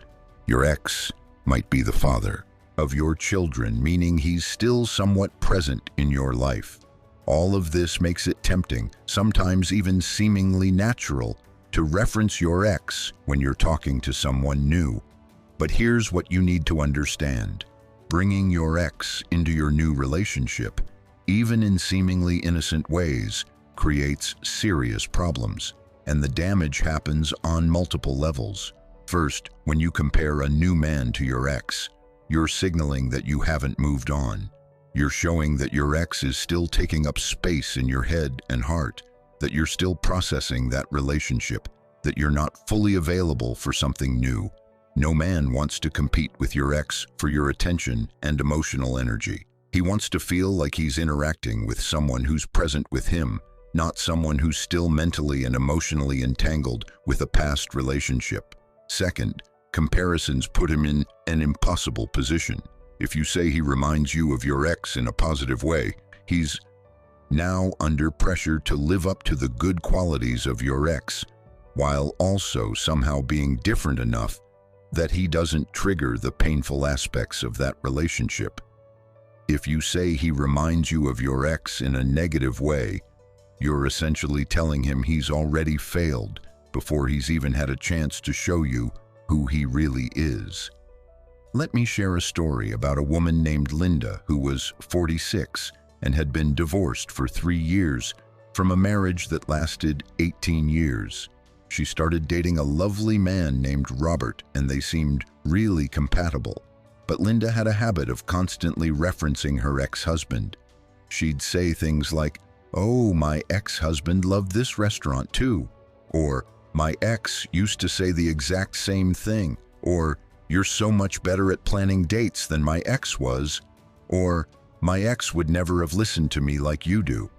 Your ex might be the father of your children, meaning he's still somewhat present in your life. All of this makes it tempting, sometimes even seemingly natural, to reference your ex when you're talking to someone new. But here's what you need to understand. Bringing your ex into your new relationship, even in seemingly innocent ways, creates serious problems, and the damage happens on multiple levels. First, when you compare a new man to your ex, you're signaling that you haven't moved on. You're showing that your ex is still taking up space in your head and heart, that you're still processing that relationship, that you're not fully available for something new. No man wants to compete with your ex for your attention and emotional energy. He wants to feel like he's interacting with someone who's present with him, not someone who's still mentally and emotionally entangled with a past relationship. Second, comparisons put him in an impossible position. If you say he reminds you of your ex in a positive way, he's now under pressure to live up to the good qualities of your ex. while also somehow being different enough that he doesn't trigger the painful aspects of that relationship. If you say he reminds you of your ex in a negative way, you're essentially telling him he's already failed before he's even had a chance to show you who he really is. Let me share a story about a woman named Linda who was 46 and had been divorced for 3 years from a marriage that lasted 18 years. She started dating a lovely man named Robert, and they seemed really compatible. But Linda had a habit of constantly referencing her ex-husband. She'd say things like, "Oh, my ex-husband loved this restaurant too," or "My ex used to say the exact same thing," or "You're so much better at planning dates than my ex was," or "My ex would never have listened to me like you do."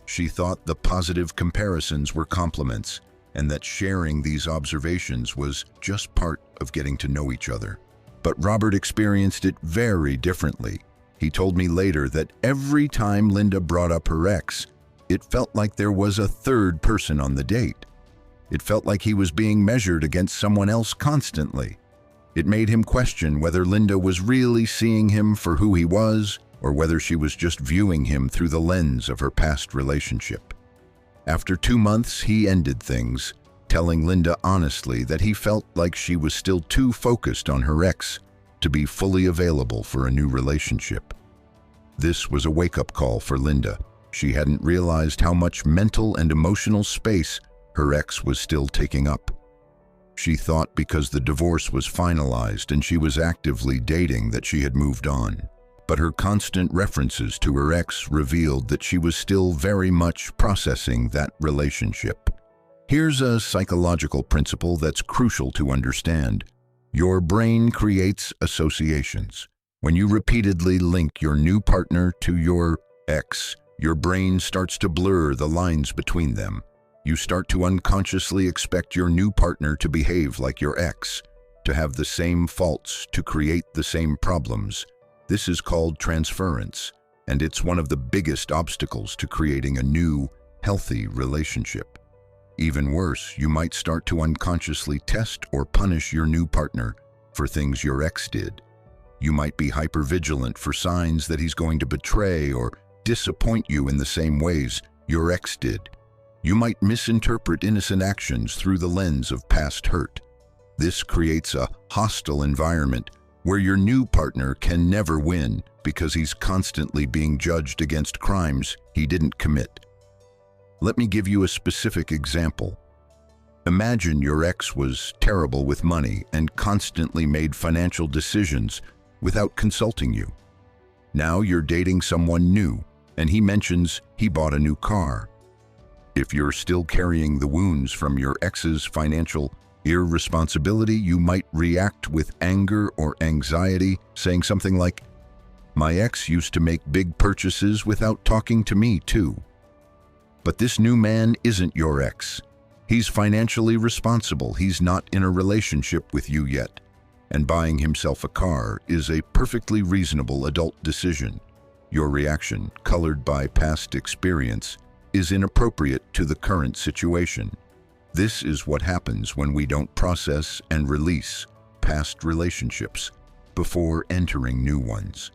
She thought the positive comparisons were compliments, and that sharing these observations was just part of getting to know each other. But Robert experienced it very differently. He told me later that every time Linda brought up her ex, it felt like there was a third person on the date. It felt like he was being measured against someone else constantly. It made him question whether Linda was really seeing him for who he was, or whether she was just viewing him through the lens of her past relationship. After 2 months, he ended things, telling Linda honestly that he felt like she was still too focused on her ex to be fully available for a new relationship. This was a wake-up call for Linda. She hadn't realized how much mental and emotional space her ex was still taking up. She thought because the divorce was finalized and she was actively dating that she had moved on. But her constant references to her ex revealed that she was still very much processing that relationship. Here's a psychological principle that's crucial to understand. Your brain creates associations. When you repeatedly link your new partner to your ex, your brain starts to blur the lines between them. You start to unconsciously expect your new partner to behave like your ex, to have the same faults, to create the same problems. This is called transference, and it's one of the biggest obstacles to creating a new, healthy relationship. Even worse, you might start to unconsciously test or punish your new partner for things your ex did. You might be hypervigilant for signs that he's going to betray or disappoint you in the same ways your ex did. You might misinterpret innocent actions through the lens of past hurt. This creates a hostile environment where your new partner can never win because he's constantly being judged against crimes he didn't commit. Let me give you a specific example. Imagine your ex was terrible with money and constantly made financial decisions without consulting you. Now you're dating someone new, and he mentions he bought a new car. If you're still carrying the wounds from your ex's financial irresponsibility, you might react with anger or anxiety, saying something like, "My ex used to make big purchases without talking to me too." But this new man isn't your ex. He's financially responsible. He's not in a relationship with you yet. And buying himself a car is a perfectly reasonable adult decision. Your reaction, colored by past experience, is inappropriate to the current situation. This is what happens when we don't process and release past relationships before entering new ones.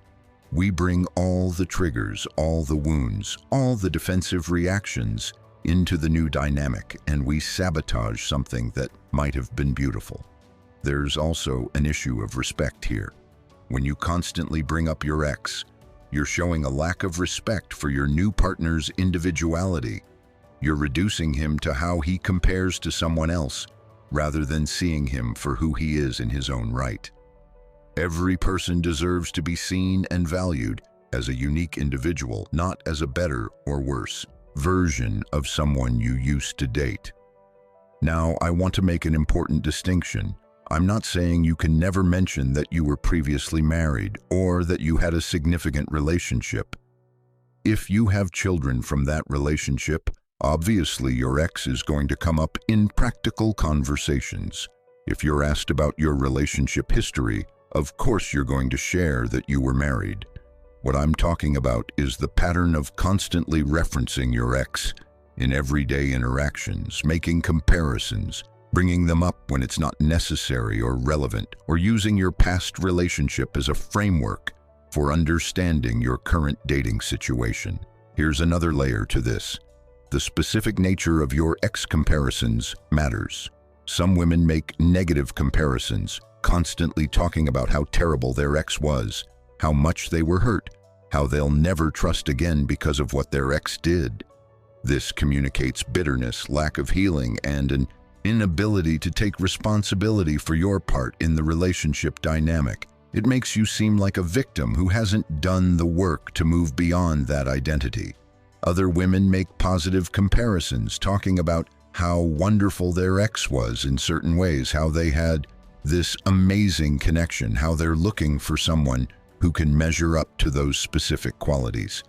We bring all the triggers, all the wounds, all the defensive reactions into the new dynamic, and we sabotage something that might have been beautiful. There's also an issue of respect here. When you constantly bring up your ex, you're showing a lack of respect for your new partner's individuality. You're reducing him to how he compares to someone else, rather than seeing him for who he is in his own right. Every person deserves to be seen and valued as a unique individual, not as a better or worse version of someone you used to date. Now, I want to make an important distinction. I'm not saying you can never mention that you were previously married or that you had a significant relationship. If you have children from that relationship, obviously your ex is going to come up in practical conversations. If you're asked about your relationship history, of course you're going to share that you were married. What I'm talking about is the pattern of constantly referencing your ex in everyday interactions, making comparisons, bringing them up when it's not necessary or relevant, or using your past relationship as a framework for understanding your current dating situation. Here's another layer to this. The specific nature of your ex comparisons matters. Some women make negative comparisons, constantly talking about how terrible their ex was, how much they were hurt, how they'll never trust again because of what their ex did. This communicates bitterness, lack of healing, and an inability to take responsibility for your part in the relationship dynamic. It makes you seem like a victim who hasn't done the work to move beyond that identity. Other women make positive comparisons, talking about how wonderful their ex was in certain ways, how they had this amazing connection, how they're looking for someone who can measure up to those specific qualities.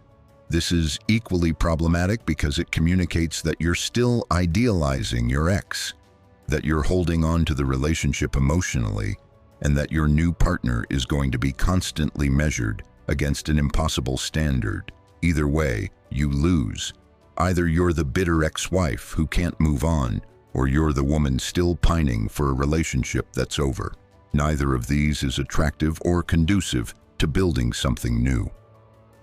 This is equally problematic because it communicates that you're still idealizing your ex, that you're holding on to the relationship emotionally, and that your new partner is going to be constantly measured against an impossible standard. Either way, you lose. Either you're the bitter ex-wife who can't move on, or you're the woman still pining for a relationship that's over. Neither of these is attractive or conducive to building something new.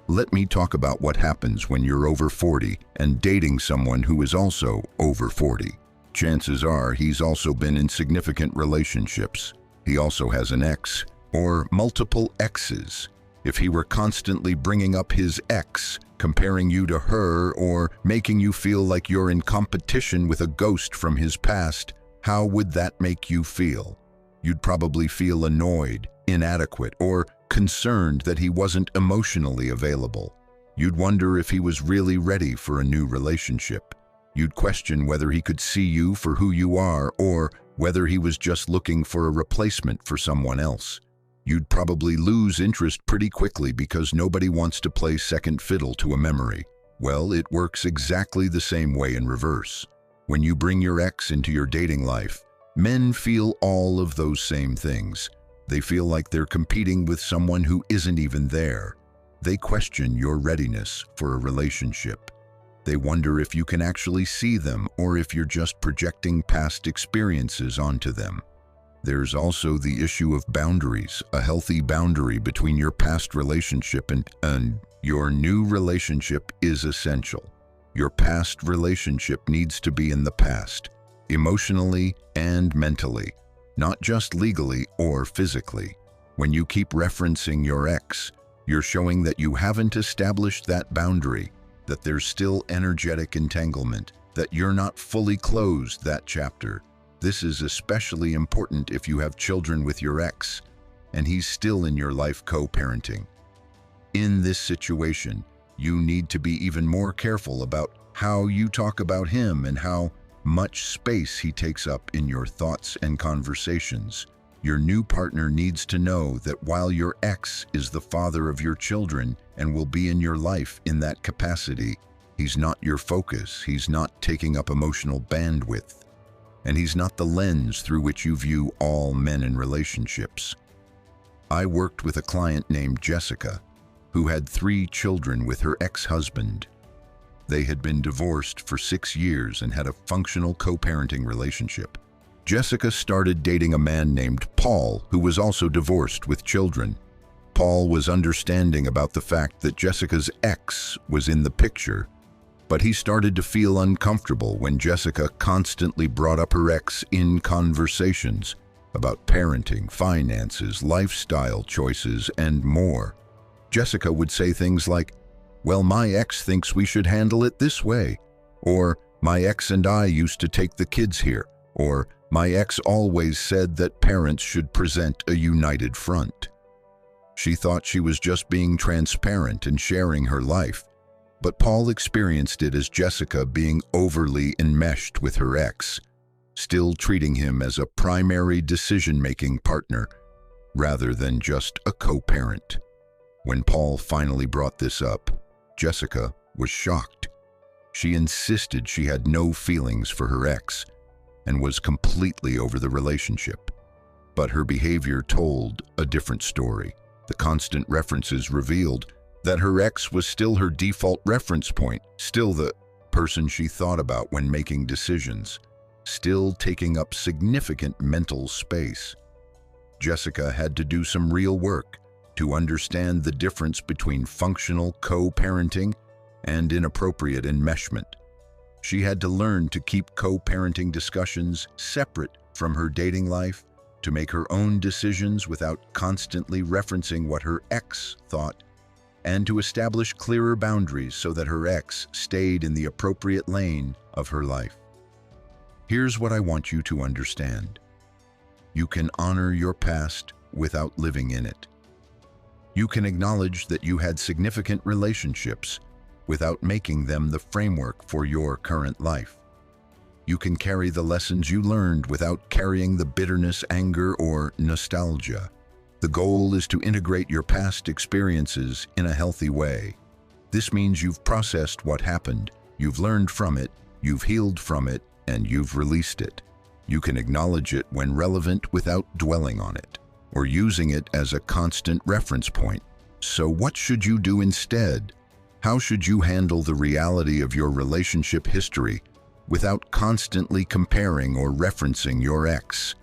Let me talk about what happens when you're over 40 and dating someone who is also over 40. Chances are he's also been in significant relationships. He also has an ex, or multiple exes. If he were constantly bringing up his ex, comparing you to her, or making you feel like you're in competition with a ghost from his past, how would that make you feel? You'd probably feel annoyed, inadequate, or concerned that he wasn't emotionally available. You'd wonder if he was really ready for a new relationship. You'd question whether he could see you for who you are, or whether he was just looking for a replacement for someone else. You'd probably lose interest pretty quickly because nobody wants to play second fiddle to a memory. Well, it works exactly the same way in reverse. When you bring your ex into your dating life, men feel all of those same things. They feel like they're competing with someone who isn't even there. They question your readiness for a relationship. They wonder if you can actually see them or if you're just projecting past experiences onto them. There's also the issue of boundaries. A healthy boundary between your past relationship and your new relationship is essential. Your past relationship needs to be in the past, emotionally and mentally, not just legally or physically. When you keep referencing your ex, you're showing that you haven't established that boundary, that there's still energetic entanglement, that you're not fully closed that chapter. This is especially important if you have children with your ex, and he's still in your life co-parenting. In this situation, you need to be even more careful about how you talk about him and how much space he takes up in your thoughts and conversations. Your new partner needs to know that while your ex is the father of your children and will be in your life in that capacity, he's not your focus, he's not taking up emotional bandwidth, and he's not the lens through which you view all men in relationships. I worked with a client named Jessica, who had 3 children with her ex-husband. They had been divorced for 6 years and had a functional co-parenting relationship. Jessica started dating a man named Paul, who was also divorced with children. Paul was understanding about the fact that Jessica's ex was in the picture, but he started to feel uncomfortable when Jessica constantly brought up her ex in conversations about parenting, finances, lifestyle choices, and more. Jessica would say things like, "Well, my ex thinks we should handle it this way," or "My ex and I used to take the kids here," or "My ex always said that parents should present a united front." She thought she was just being transparent and sharing her life, but Paul experienced it as Jessica being overly enmeshed with her ex, still treating him as a primary decision-making partner rather than just a co-parent. When Paul finally brought this up, Jessica was shocked. She insisted she had no feelings for her ex and was completely over the relationship. But her behavior told a different story. The constant references revealed that her ex was still her default reference point, still the person she thought about when making decisions, still taking up significant mental space. Jessica had to do some real work to understand the difference between functional co-parenting and inappropriate enmeshment. She had to learn to keep co-parenting discussions separate from her dating life, to make her own decisions without constantly referencing what her ex thought, and to establish clearer boundaries so that her ex stayed in the appropriate lane of her life. Here's what I want you to understand. You can honor your past without living in it. You can acknowledge that you had significant relationships without making them the framework for your current life. You can carry the lessons you learned without carrying the bitterness, anger, or nostalgia. The goal is to integrate your past experiences in a healthy way. This means you've processed what happened, you've learned from it, you've healed from it, and you've released it. You can acknowledge it when relevant without dwelling on it, or using it as a constant reference point. So what should you do instead? How should you handle the reality of your relationship history without constantly comparing or referencing your ex?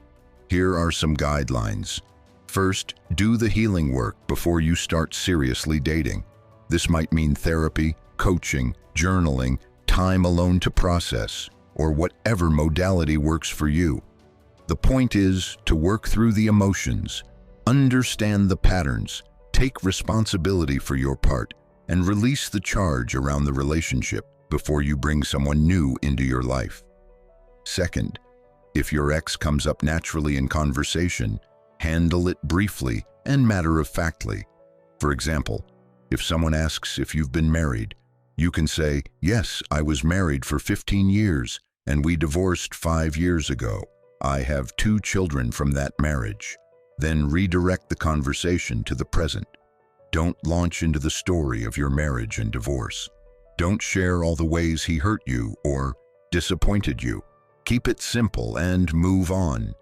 Here are some guidelines. First, do the healing work before you start seriously dating. This might mean therapy, coaching, journaling, time alone to process, or whatever modality works for you. The point is to work through the emotions, understand the patterns, take responsibility for your part, and release the charge around the relationship before you bring someone new into your life. Second, if your ex comes up naturally in conversation, handle it briefly and matter-of-factly. For example, if someone asks if you've been married, you can say, "Yes, I was married for 15 years, and we divorced 5 years ago. I have 2 children from that marriage." Then redirect the conversation to the present. Don't launch into the story of your marriage and divorce. Don't share all the ways he hurt you or disappointed you. Keep it simple and move on.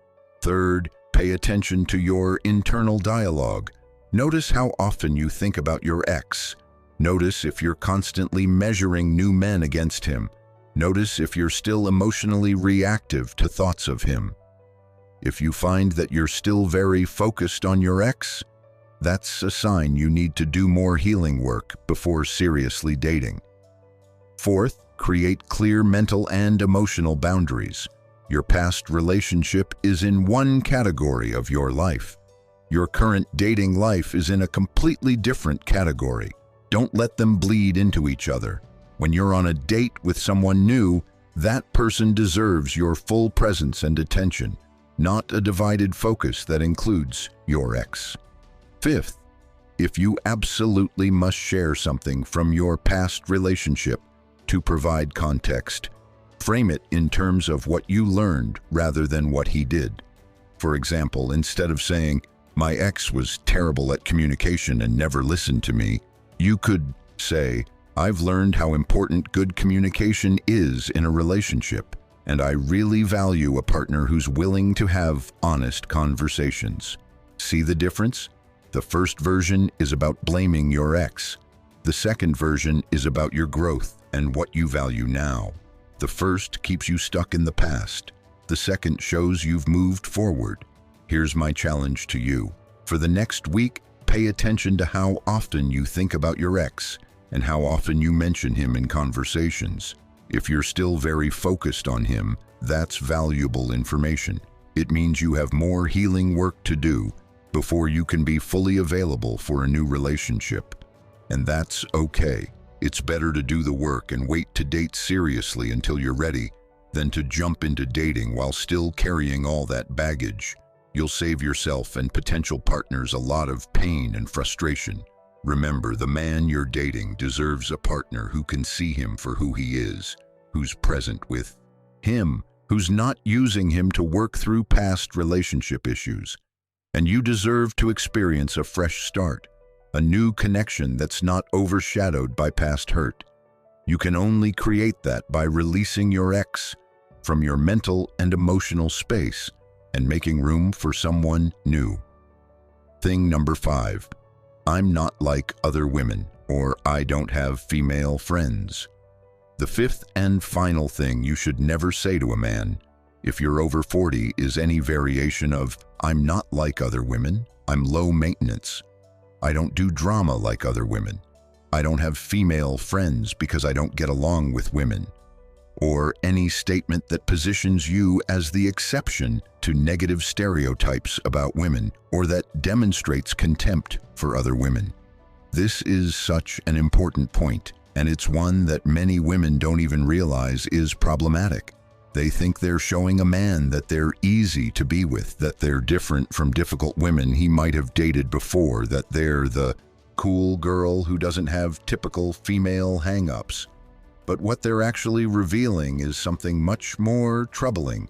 Third, pay attention to your internal dialogue. Notice how often you think about your ex. Notice if you're constantly measuring new men against him. Notice if you're still emotionally reactive to thoughts of him. If you find that you're still very focused on your ex, that's a sign you need to do more healing work before seriously dating. Fourth, create clear mental and emotional boundaries. Your past relationship is in one category of your life. Your current dating life is in a completely different category. Don't let them bleed into each other. When you're on a date with someone new, that person deserves your full presence and attention, not a divided focus that includes your ex. Fifth, if you absolutely must share something from your past relationship to provide context, frame it in terms of what you learned rather than what he did. For example, instead of saying, "My ex was terrible at communication and never listened to me," you could say, "I've learned how important good communication is in a relationship, and I really value a partner who's willing to have honest conversations." See the difference? The first version is about blaming your ex. The second version is about your growth and what you value now. The first keeps you stuck in the past. The second shows you've moved forward. Here's my challenge to you. For the next week, pay attention to how often you think about your ex and how often you mention him in conversations. If you're still very focused on him, that's valuable information. It means you have more healing work to do before you can be fully available for a new relationship. And that's okay. It's better to do the work and wait to date seriously until you're ready than to jump into dating while still carrying all that baggage. You'll save yourself and potential partners a lot of pain and frustration. Remember, the man you're dating deserves a partner who can see him for who he is, who's present with him, who's not using him to work through past relationship issues. And you deserve to experience a fresh start, a new connection that's not overshadowed by past hurt. You can only create that by releasing your ex from your mental and emotional space and making room for someone new. Thing number 5, I'm not like other women, or I don't have female friends. The fifth and final thing you should never say to a man, if you're over 40, is any variation of, "I'm not like other women, I'm low maintenance. I don't do drama like other women. I don't have female friends because I don't get along with women." Or any statement that positions you as the exception to negative stereotypes about women, or that demonstrates contempt for other women. This is such an important point, and it's one that many women don't even realize is problematic. They think they're showing a man that they're easy to be with, that they're different from difficult women he might have dated before, that they're the cool girl who doesn't have typical female hang-ups. But what they're actually revealing is something much more troubling.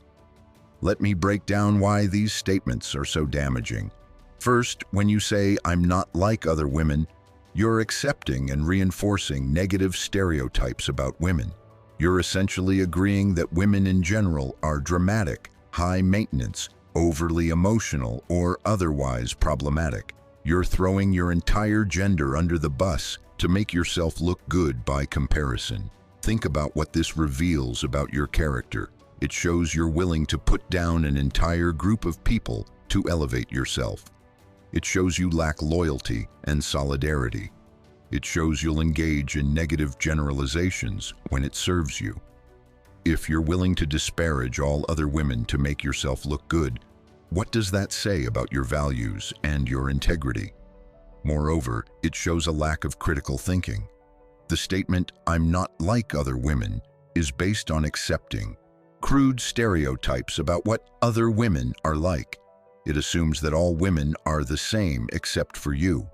Let me break down why these statements are so damaging. First, when you say, "I'm not like other women," you're accepting and reinforcing negative stereotypes about women. You're essentially agreeing that women in general are dramatic, high maintenance, overly emotional, or otherwise problematic. You're throwing your entire gender under the bus to make yourself look good by comparison. Think about what this reveals about your character. It shows you're willing to put down an entire group of people to elevate yourself. It shows you lack loyalty and solidarity. It shows you'll engage in negative generalizations when it serves you. If you're willing to disparage all other women to make yourself look good, what does that say about your values and your integrity? Moreover, it shows a lack of critical thinking. The statement, "I'm not like other women," is based on accepting crude stereotypes about what other women are like. It assumes that all women are the same except for you.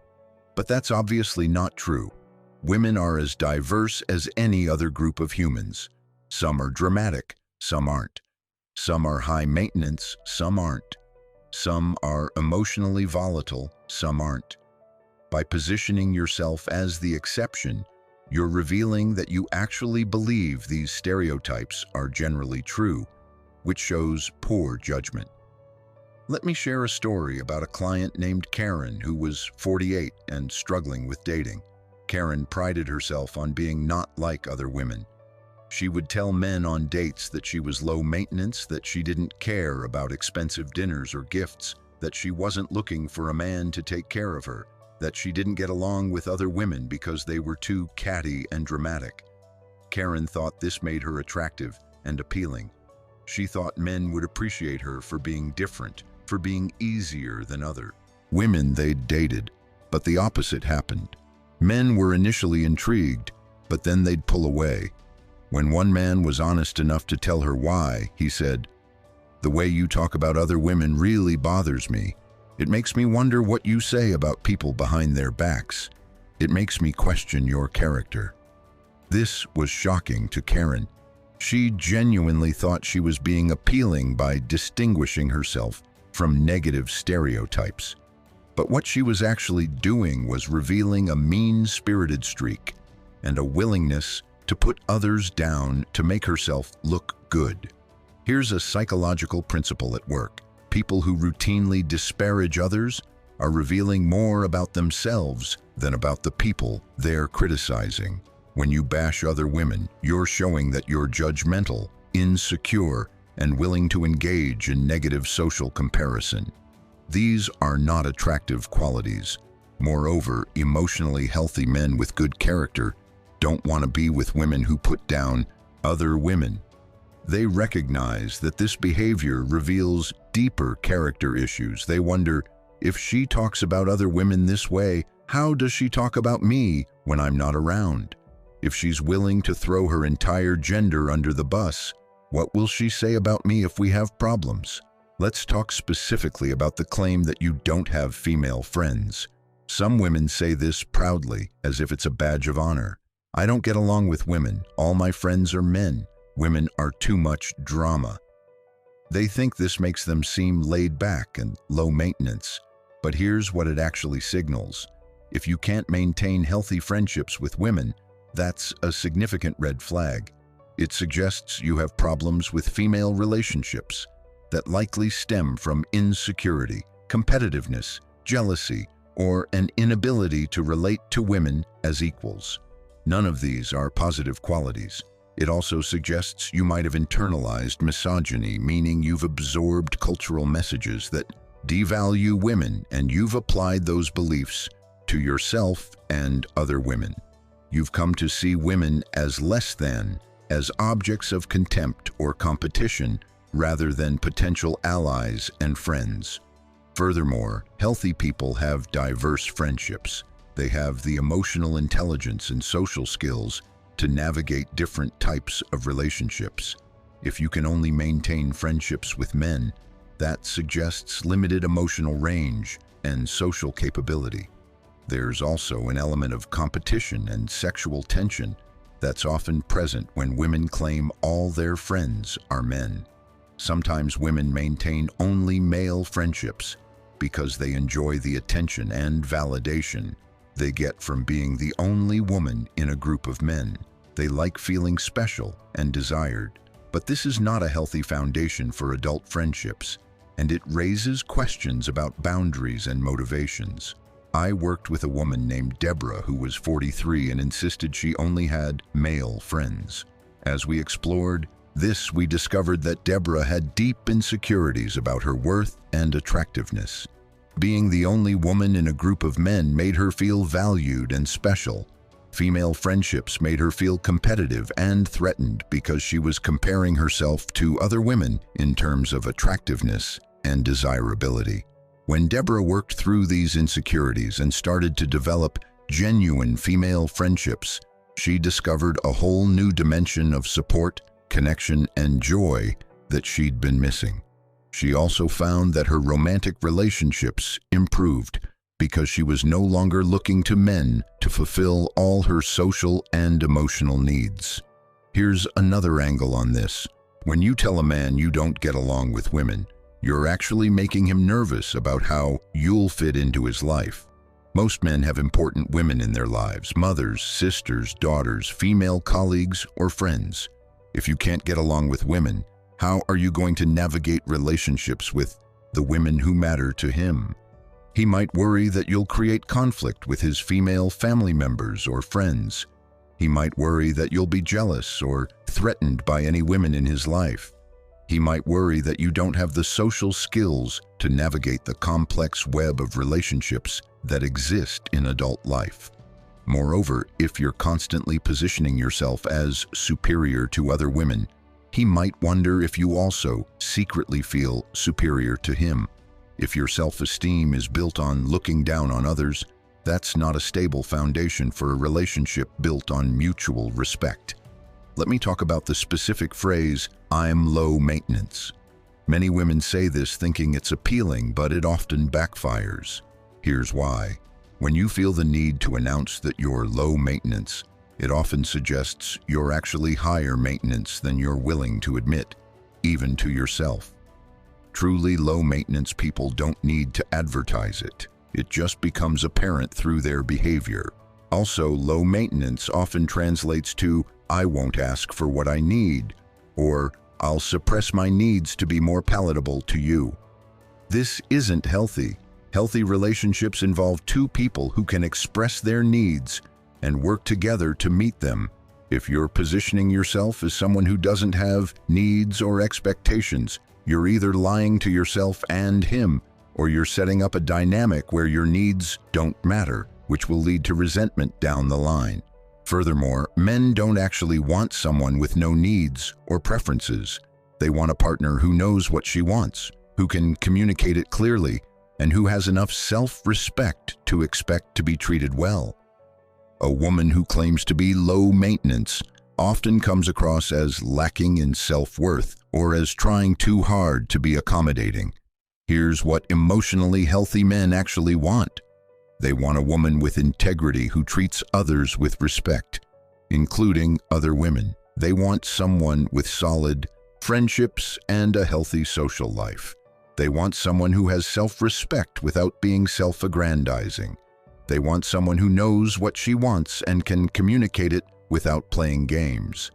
But that's obviously not true. Women are as diverse as any other group of humans. Some are dramatic, some aren't. Some are high maintenance, some aren't. Some are emotionally volatile, some aren't. By positioning yourself as the exception, you're revealing that you actually believe these stereotypes are generally true, which shows poor judgment. Let me share a story about a client named Karen who was 48 and struggling with dating. Karen prided herself on being not like other women. She would tell men on dates that she was low maintenance, that she didn't care about expensive dinners or gifts, that she wasn't looking for a man to take care of her, that she didn't get along with other women because they were too catty and dramatic. Karen thought this made her attractive and appealing. She thought men would appreciate her for being different, for being easier than other women they'd dated. But the opposite happened. Men were initially intrigued, but then they'd pull away. When one man was honest enough to tell her why, he said, "The way you talk about other women really bothers me. It makes me wonder what you say about people behind their backs. It makes me question your character." This was shocking to Karen. She genuinely thought she was being appealing by distinguishing herself from negative stereotypes. But what she was actually doing was revealing a mean-spirited streak and a willingness to put others down to make herself look good. Here's a psychological principle at work. People who routinely disparage others are revealing more about themselves than about the people they're criticizing. When you bash other women, you're showing that you're judgmental, insecure, and willing to engage in negative social comparison. These are not attractive qualities. Moreover, emotionally healthy men with good character don't want to be with women who put down other women. They recognize that this behavior reveals deeper character issues. They wonder, if she talks about other women this way, how does she talk about me when I'm not around? If she's willing to throw her entire gender under the bus, what will she say about me if we have problems? Let's talk specifically about the claim that you don't have female friends. Some women say this proudly, as if it's a badge of honor. "I don't get along with women. All my friends are men. Women are too much drama." They think this makes them seem laid back and low maintenance. But here's what it actually signals. If you can't maintain healthy friendships with women, that's a significant red flag. It suggests you have problems with female relationships that likely stem from insecurity, competitiveness, jealousy, or an inability to relate to women as equals. None of these are positive qualities. It also suggests you might have internalized misogyny, meaning you've absorbed cultural messages that devalue women, and you've applied those beliefs to yourself and other women. You've come to see women as less than, as objects of contempt or competition, rather than potential allies and friends. Furthermore, healthy people have diverse friendships. They have the emotional intelligence and social skills to navigate different types of relationships. If you can only maintain friendships with men, that suggests limited emotional range and social capability. There's also an element of competition and sexual tension that's often present when women claim all their friends are men. Sometimes women maintain only male friendships because they enjoy the attention and validation they get from being the only woman in a group of men. They like feeling special and desired. But this is not a healthy foundation for adult friendships, and it raises questions about boundaries and motivations. I worked with a woman named Deborah who was 43 and insisted she only had male friends. As we explored this, we discovered that Deborah had deep insecurities about her worth and attractiveness. Being the only woman in a group of men made her feel valued and special. Female friendships made her feel competitive and threatened because she was comparing herself to other women in terms of attractiveness and desirability. When Deborah worked through these insecurities and started to develop genuine female friendships, she discovered a whole new dimension of support, connection, and joy that she'd been missing. She also found that her romantic relationships improved because she was no longer looking to men to fulfill all her social and emotional needs. Here's another angle on this. When you tell a man you don't get along with women, you're actually making him nervous about how you'll fit into his life. Most men have important women in their lives: mothers, sisters, daughters, female colleagues, or friends. If you can't get along with women, how are you going to navigate relationships with the women who matter to him? He might worry that you'll create conflict with his female family members or friends. He might worry that you'll be jealous or threatened by any women in his life. He might worry that you don't have the social skills to navigate the complex web of relationships that exist in adult life. Moreover, if you're constantly positioning yourself as superior to other women, he might wonder if you also secretly feel superior to him. If your self-esteem is built on looking down on others, that's not a stable foundation for a relationship built on mutual respect. Let me talk about the specific phrase, "I'm low maintenance." Many women say this thinking it's appealing, but it often backfires. Here's why. When you feel the need to announce that you're low maintenance, it often suggests you're actually higher maintenance than you're willing to admit, even to yourself. Truly low-maintenance people don't need to advertise it. It just becomes apparent through their behavior. Also, low maintenance often translates to, "I won't ask for what I need," or "I'll suppress my needs to be more palatable to you." This isn't healthy. Healthy relationships involve two people who can express their needs and work together to meet them. If you're positioning yourself as someone who doesn't have needs or expectations, you're either lying to yourself and him, or you're setting up a dynamic where your needs don't matter, which will lead to resentment down the line. Furthermore, men don't actually want someone with no needs or preferences. They want a partner who knows what she wants, who can communicate it clearly, and who has enough self-respect to expect to be treated well. A woman who claims to be low maintenance often comes across as lacking in self-worth or as trying too hard to be accommodating. Here's what emotionally healthy men actually want. They want a woman with integrity who treats others with respect, including other women. They want someone with solid friendships and a healthy social life. They want someone who has self-respect without being self-aggrandizing. They want someone who knows what she wants and can communicate it without playing games.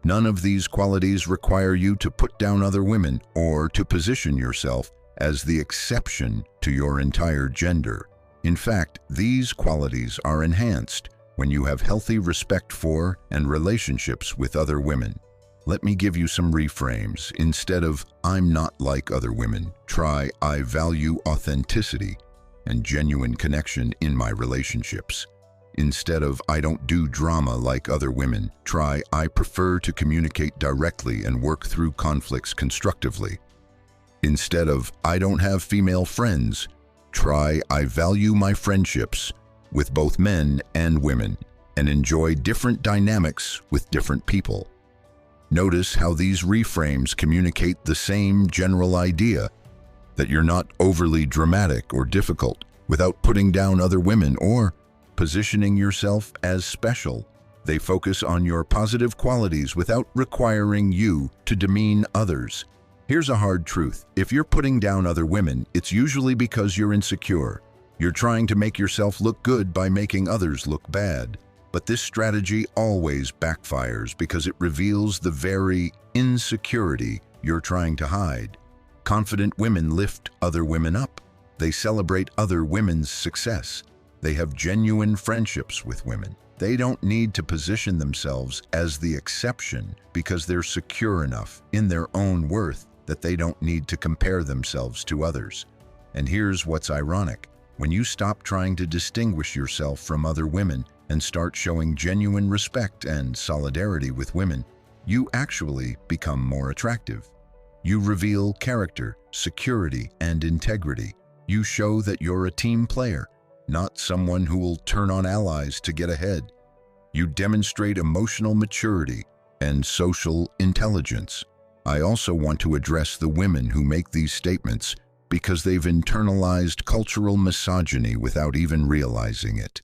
None of these qualities require you to put down other women or to position yourself as the exception to your entire gender. In fact, these qualities are enhanced when you have healthy respect for and relationships with other women. Let me give you some reframes. Instead of "I'm not like other women," try "I value authenticity and genuine connection in my relationships." Instead of "I don't do drama like other women," try "I prefer to communicate directly and work through conflicts constructively." Instead of "I don't have female friends," try "I value my friendships with both men and women and enjoy different dynamics with different people." Notice how these reframes communicate the same general idea, that you're not overly dramatic or difficult without putting down other women or positioning yourself as special. They focus on your positive qualities without requiring you to demean others. Here's a hard truth. If you're putting down other women, it's usually because you're insecure. You're trying to make yourself look good by making others look bad. But this strategy always backfires because it reveals the very insecurity you're trying to hide. Confident women lift other women up. They celebrate other women's success. They have genuine friendships with women. They don't need to position themselves as the exception because they're secure enough in their own worth that they don't need to compare themselves to others. And here's what's ironic. When you stop trying to distinguish yourself from other women and start showing genuine respect and solidarity with women, you actually become more attractive. You reveal character, security, and integrity. You show that you're a team player, not someone who will turn on allies to get ahead. You demonstrate emotional maturity and social intelligence. I also want to address the women who make these statements because they've internalized cultural misogyny without even realizing it.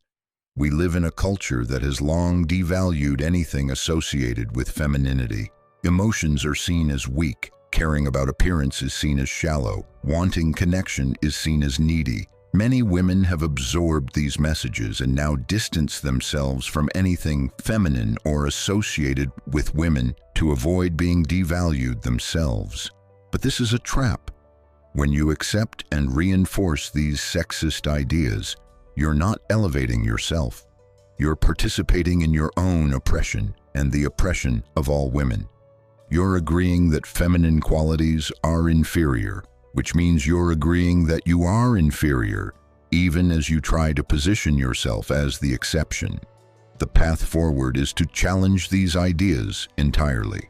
We live in a culture that has long devalued anything associated with femininity. Emotions are seen as weak, caring about appearance is seen as shallow, wanting connection is seen as needy. Many women have absorbed these messages and now distance themselves from anything feminine or associated with women to avoid being devalued themselves. But this is a trap. When you accept and reinforce these sexist ideas, you're not elevating yourself. You're participating in your own oppression and the oppression of all women. You're agreeing that feminine qualities are inferior, which means you're agreeing that you are inferior, even as you try to position yourself as the exception. The path forward is to challenge these ideas entirely,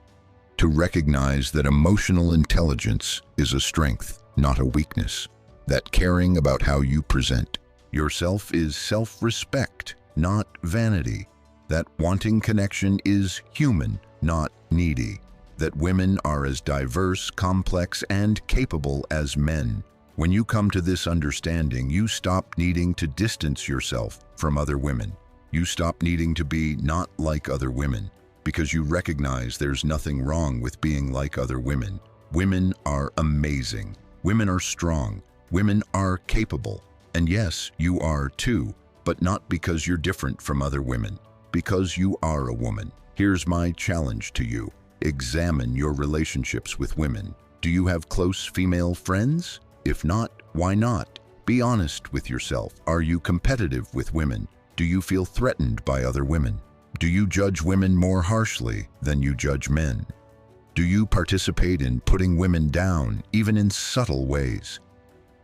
to recognize that emotional intelligence is a strength, not a weakness, that caring about how you present yourself is self-respect, not vanity, that wanting connection is human, not needy, that women are as diverse, complex, and capable as men. When you come to this understanding, you stop needing to distance yourself from other women. You stop needing to be not like other women because you recognize there's nothing wrong with being like other women. Women are amazing. Women are strong. Women are capable. And yes, you are too, but not because you're different from other women, because you are a woman. Here's my challenge to you. Examine your relationships with women. Do you have close female friends? If not, why not? Be honest with yourself. Are you competitive with women? Do you feel threatened by other women? Do you judge women more harshly than you judge men? Do you participate in putting women down, even in subtle ways?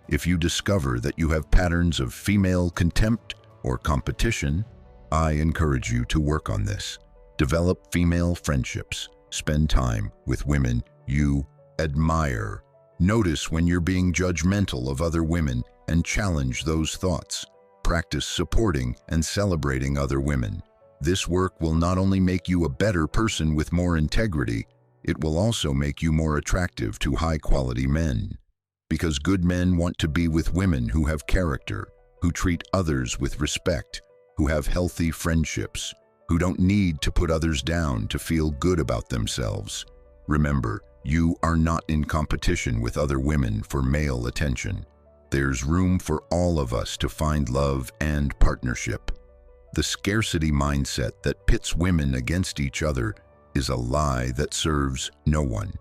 If you discover that you have patterns of female contempt or competition, I encourage you to work on this. Develop female friendships. Spend time with women you admire. Notice when you're being judgmental of other women and challenge those thoughts. Practice supporting and celebrating other women. This work will not only make you a better person with more integrity, it will also make you more attractive to high-quality men. Because good men want to be with women who have character, who treat others with respect, who have healthy friendships, who don't need to put others down to feel good about themselves. Remember, you are not in competition with other women for male attention. There's room for all of us to find love and partnership. The scarcity mindset that pits women against each other is a lie that serves no one.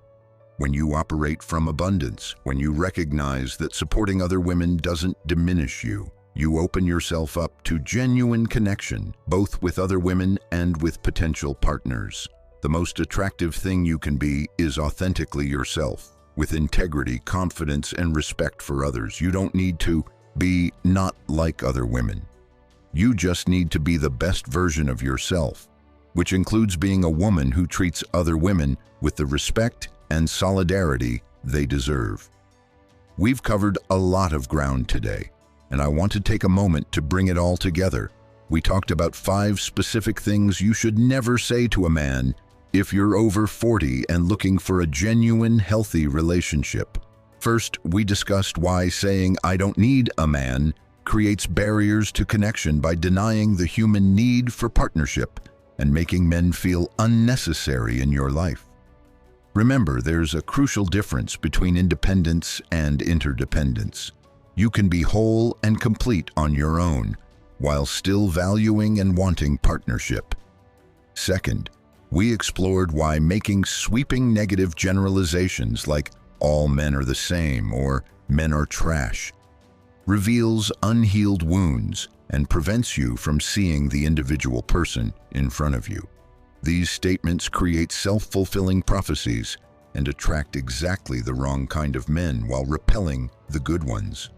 When you operate from abundance, when you recognize that supporting other women doesn't diminish you, You open yourself up to genuine connection, both with other women and with potential partners. The most attractive thing you can be is authentically yourself, with integrity, confidence, and respect for others. You don't need to be not like other women. You just need to be the best version of yourself, which includes being a woman who treats other women with the respect and solidarity they deserve. We've covered a lot of ground today, and I want to take a moment to bring it all together. We talked about 5 specific things you should never say to a man if you're over 40 and looking for a genuine, healthy relationship. First, we discussed why saying "I don't need a man" creates barriers to connection by denying the human need for partnership and making men feel unnecessary in your life. Remember, there's a crucial difference between independence and interdependence. You can be whole and complete on your own, while still valuing and wanting partnership. Second, we explored why making sweeping negative generalizations like "all men are the same" or "men are trash" reveals unhealed wounds and prevents you from seeing the individual person in front of you. These statements create self-fulfilling prophecies and attract exactly the wrong kind of men while repelling the good ones.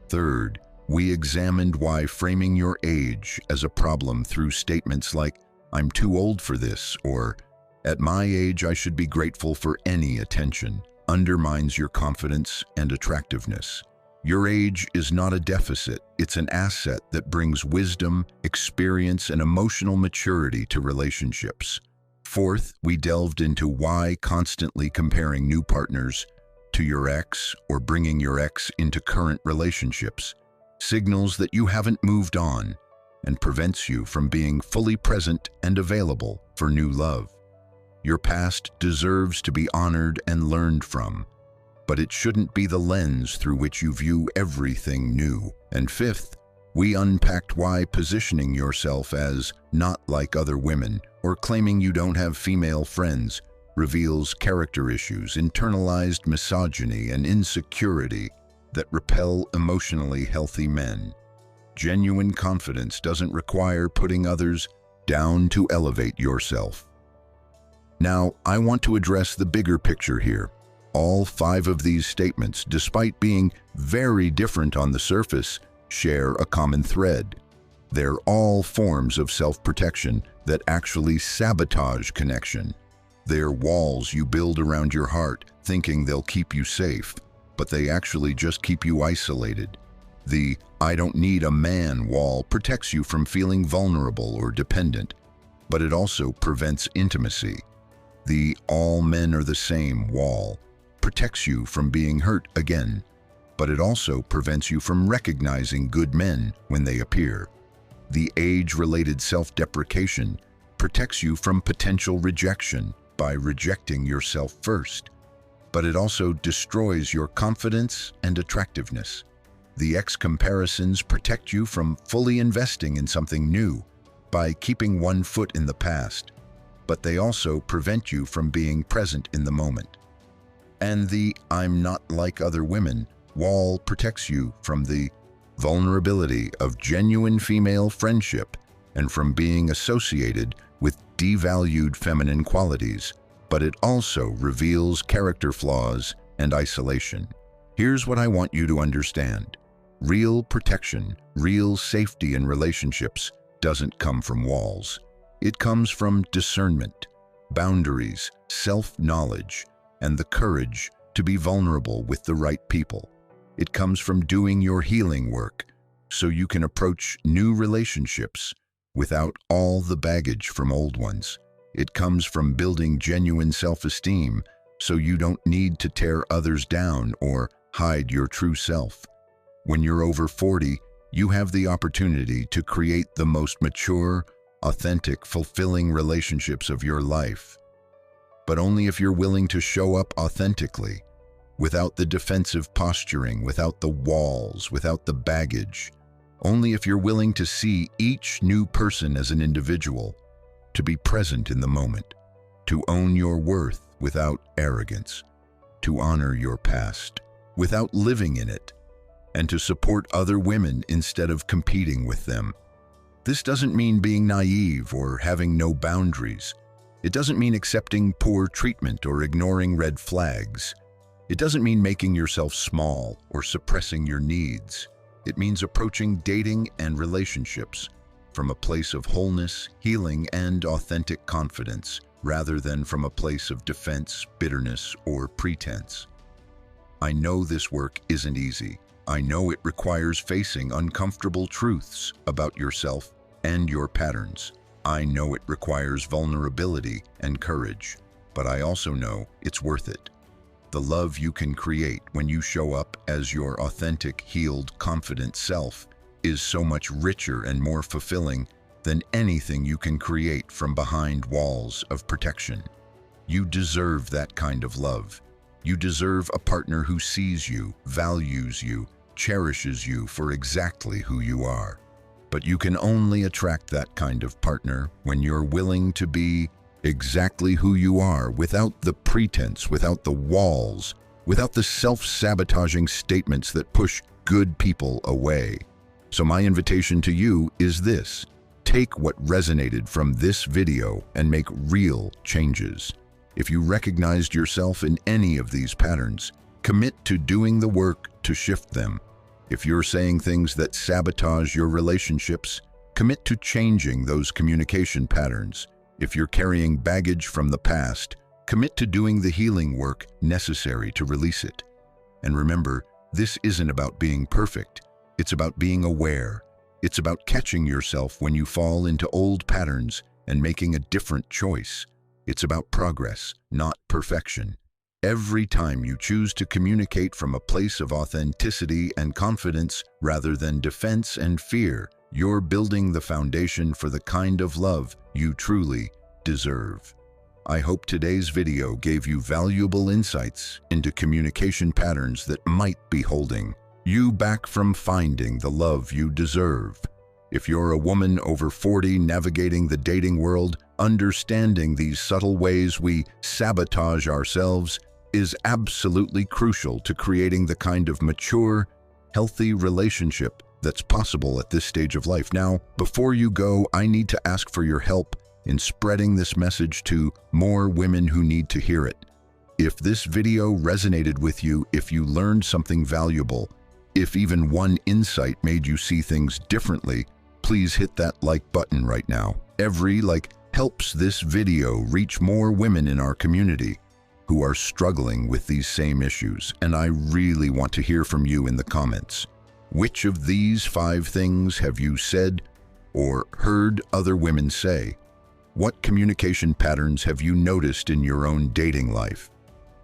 Third, we examined why framing your age as a problem through statements like "I'm too old for this" or "at my age I should be grateful for any attention" undermines your confidence and attractiveness. Your age is not a deficit, it's an asset that brings wisdom, experience, and emotional maturity to relationships. Fourth, we delved into why constantly comparing new partners to your ex or bringing your ex into current relationships signals that you haven't moved on and prevents you from being fully present and available for new love. Your past deserves to be honored and learned from, but it shouldn't be the lens through which you view everything new. And fifth, we unpacked why positioning yourself as "not like other women" or claiming you don't have female friends reveals character issues, internalized misogyny, and insecurity that repel emotionally healthy men. Genuine confidence doesn't require putting others down to elevate yourself. Now, I want to address the bigger picture here. All 5 of these statements, despite being very different on the surface, share a common thread. They're all forms of self-protection that actually sabotage connection. They're walls you build around your heart, thinking they'll keep you safe, but they actually just keep you isolated. The "I don't need a man" wall protects you from feeling vulnerable or dependent, but it also prevents intimacy. The "all men are the same" wall protects you from being hurt again, but it also prevents you from recognizing good men when they appear. The age-related self-deprecation protects you from potential rejection by rejecting yourself first, but it also destroys your confidence and attractiveness. The ex-comparisons protect you from fully investing in something new by keeping one foot in the past, but they also prevent you from being present in the moment. And the "I'm not like other women" wall protects you from the vulnerability of genuine female friendship and from being associated with devalued feminine qualities, but it also reveals character flaws and isolation. Here's what I want you to understand. Real protection, real safety in relationships doesn't come from walls. It comes from discernment, boundaries, self-knowledge, and the courage to be vulnerable with the right people. It comes from doing your healing work so you can approach new relationships without all the baggage from old ones. It comes from building genuine self-esteem so you don't need to tear others down or hide your true self. When you're over 40, you have the opportunity to create the most mature, authentic, fulfilling relationships of your life. But only if you're willing to show up authentically, without the defensive posturing, without the walls, without the baggage. Only if you're willing to see each new person as an individual, to be present in the moment, to own your worth without arrogance, to honor your past without living in it, and to support other women instead of competing with them. This doesn't mean being naive or having no boundaries. It doesn't mean accepting poor treatment or ignoring red flags. It doesn't mean making yourself small or suppressing your needs. It means approaching dating and relationships from a place of wholeness, healing, and authentic confidence, rather than from a place of defense, bitterness, or pretense. I know this work isn't easy. I know it requires facing uncomfortable truths about yourself and your patterns. I know it requires vulnerability and courage, but I also know it's worth it. The love you can create when you show up as your authentic, healed, confident self is so much richer and more fulfilling than anything you can create from behind walls of protection. You deserve that kind of love. You deserve a partner who sees you, values you, cherishes you for exactly who you are. But you can only attract that kind of partner when you're willing to be exactly who you are, without the pretense, without the walls, without the self-sabotaging statements that push good people away. So my invitation to you is this: take what resonated from this video and make real changes. If you recognized yourself in any of these patterns, commit to doing the work to shift them. If you're saying things that sabotage your relationships, commit to changing those communication patterns. If you're carrying baggage from the past, commit to doing the healing work necessary to release it. And remember, this isn't about being perfect. It's about being aware. It's about catching yourself when you fall into old patterns and making a different choice. It's about progress, not perfection. Every time you choose to communicate from a place of authenticity and confidence rather than defense and fear, you're building the foundation for the kind of love you truly deserve. I hope today's video gave you valuable insights into communication patterns that might be holding you back from finding the love you deserve. If you're a woman over 40 navigating the dating world, understanding these subtle ways we sabotage ourselves is absolutely crucial to creating the kind of mature, healthy relationship that's possible at this stage of life. Now, before you go, I need to ask for your help in spreading this message to more women who need to hear it. If this video resonated with you, if you learned something valuable, if even one insight made you see things differently, please hit that like button right now. Every like helps this video reach more women in our community who are struggling with these same issues, and I really want to hear from you in the comments. Which of these 5 things have you said or heard other women say? What communication patterns have you noticed in your own dating life?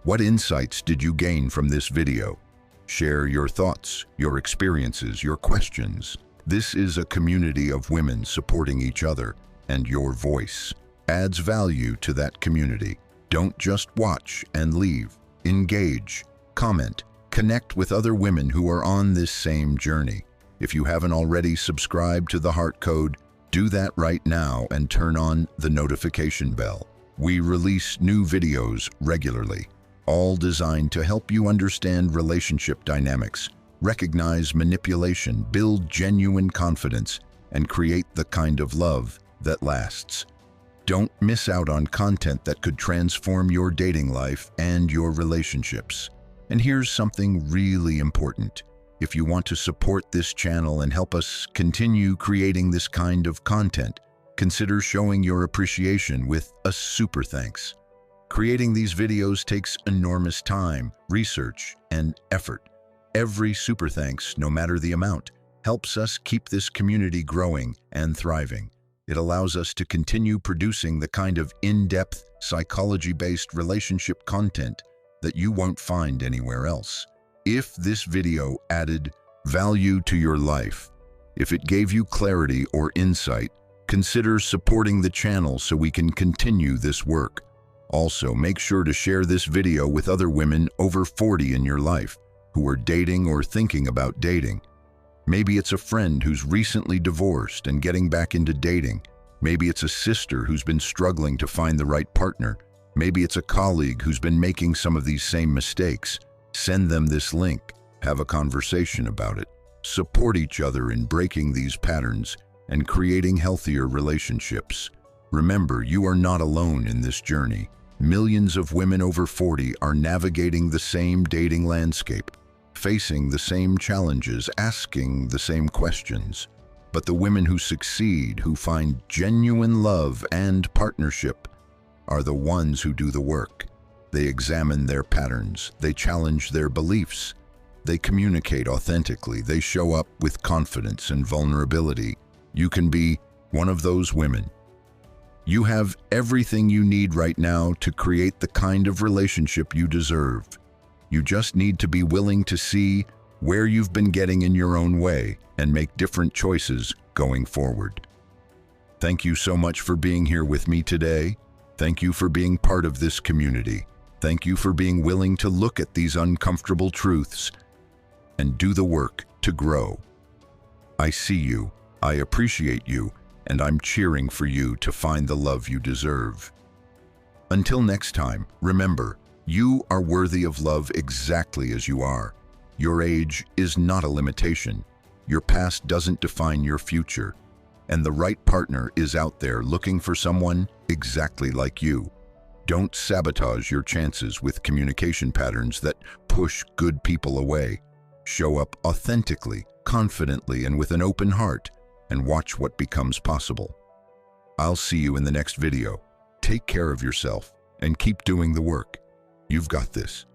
What insights did you gain from this video? Share your thoughts, your experiences, your questions. This is a community of women supporting each other, and your voice adds value to that community. Don't just watch and leave. Engage, comment, connect with other women who are on this same journey. If you haven't already subscribed to the Heart Code, do that right now and turn on the notification bell. We release new videos regularly, all designed to help you understand relationship dynamics, recognize manipulation, build genuine confidence, and create the kind of love that lasts. Don't miss out on content that could transform your dating life and your relationships. And here's something really important. If you want to support this channel and help us continue creating this kind of content, consider showing your appreciation with a super thanks. Creating these videos takes enormous time, research, and effort. Every super thanks, no matter the amount, helps us keep this community growing and thriving. It allows us to continue producing the kind of in-depth, psychology-based relationship content that you won't find anywhere else. If this video added value to your life, if it gave you clarity or insight, consider supporting the channel so we can continue this work. Also, make sure to share this video with other women over 40 in your life who are dating or thinking about dating. Maybe it's a friend who's recently divorced and getting back into dating. Maybe it's a sister who's been struggling to find the right partner. Maybe it's a colleague who's been making some of these same mistakes. Send them this link. Have a conversation about it. Support each other in breaking these patterns and creating healthier relationships. Remember, you are not alone in this journey. Millions of women over 40 are navigating the same dating landscape, facing the same challenges, asking the same questions. But the women who succeed, who find genuine love and partnership, are the ones who do the work. They examine their patterns, they challenge their beliefs, they communicate authentically, they show up with confidence and vulnerability. You can be one of those women. You have everything you need right now to create the kind of relationship you deserve. You just need to be willing to see where you've been getting in your own way and make different choices going forward. Thank you so much for being here with me today. Thank you for being part of this community. Thank you for being willing to look at these uncomfortable truths and do the work to grow. I see you, I appreciate you, and I'm cheering for you to find the love you deserve. Until next time, remember, you are worthy of love exactly as you are. Your age is not a limitation. Your past doesn't define your future. And the right partner is out there looking for someone exactly like you. Don't sabotage your chances with communication patterns that push good people away. Show up authentically, confidently, and with an open heart, and watch what becomes possible. I'll see you in the next video. Take care of yourself and keep doing the work. You've got this.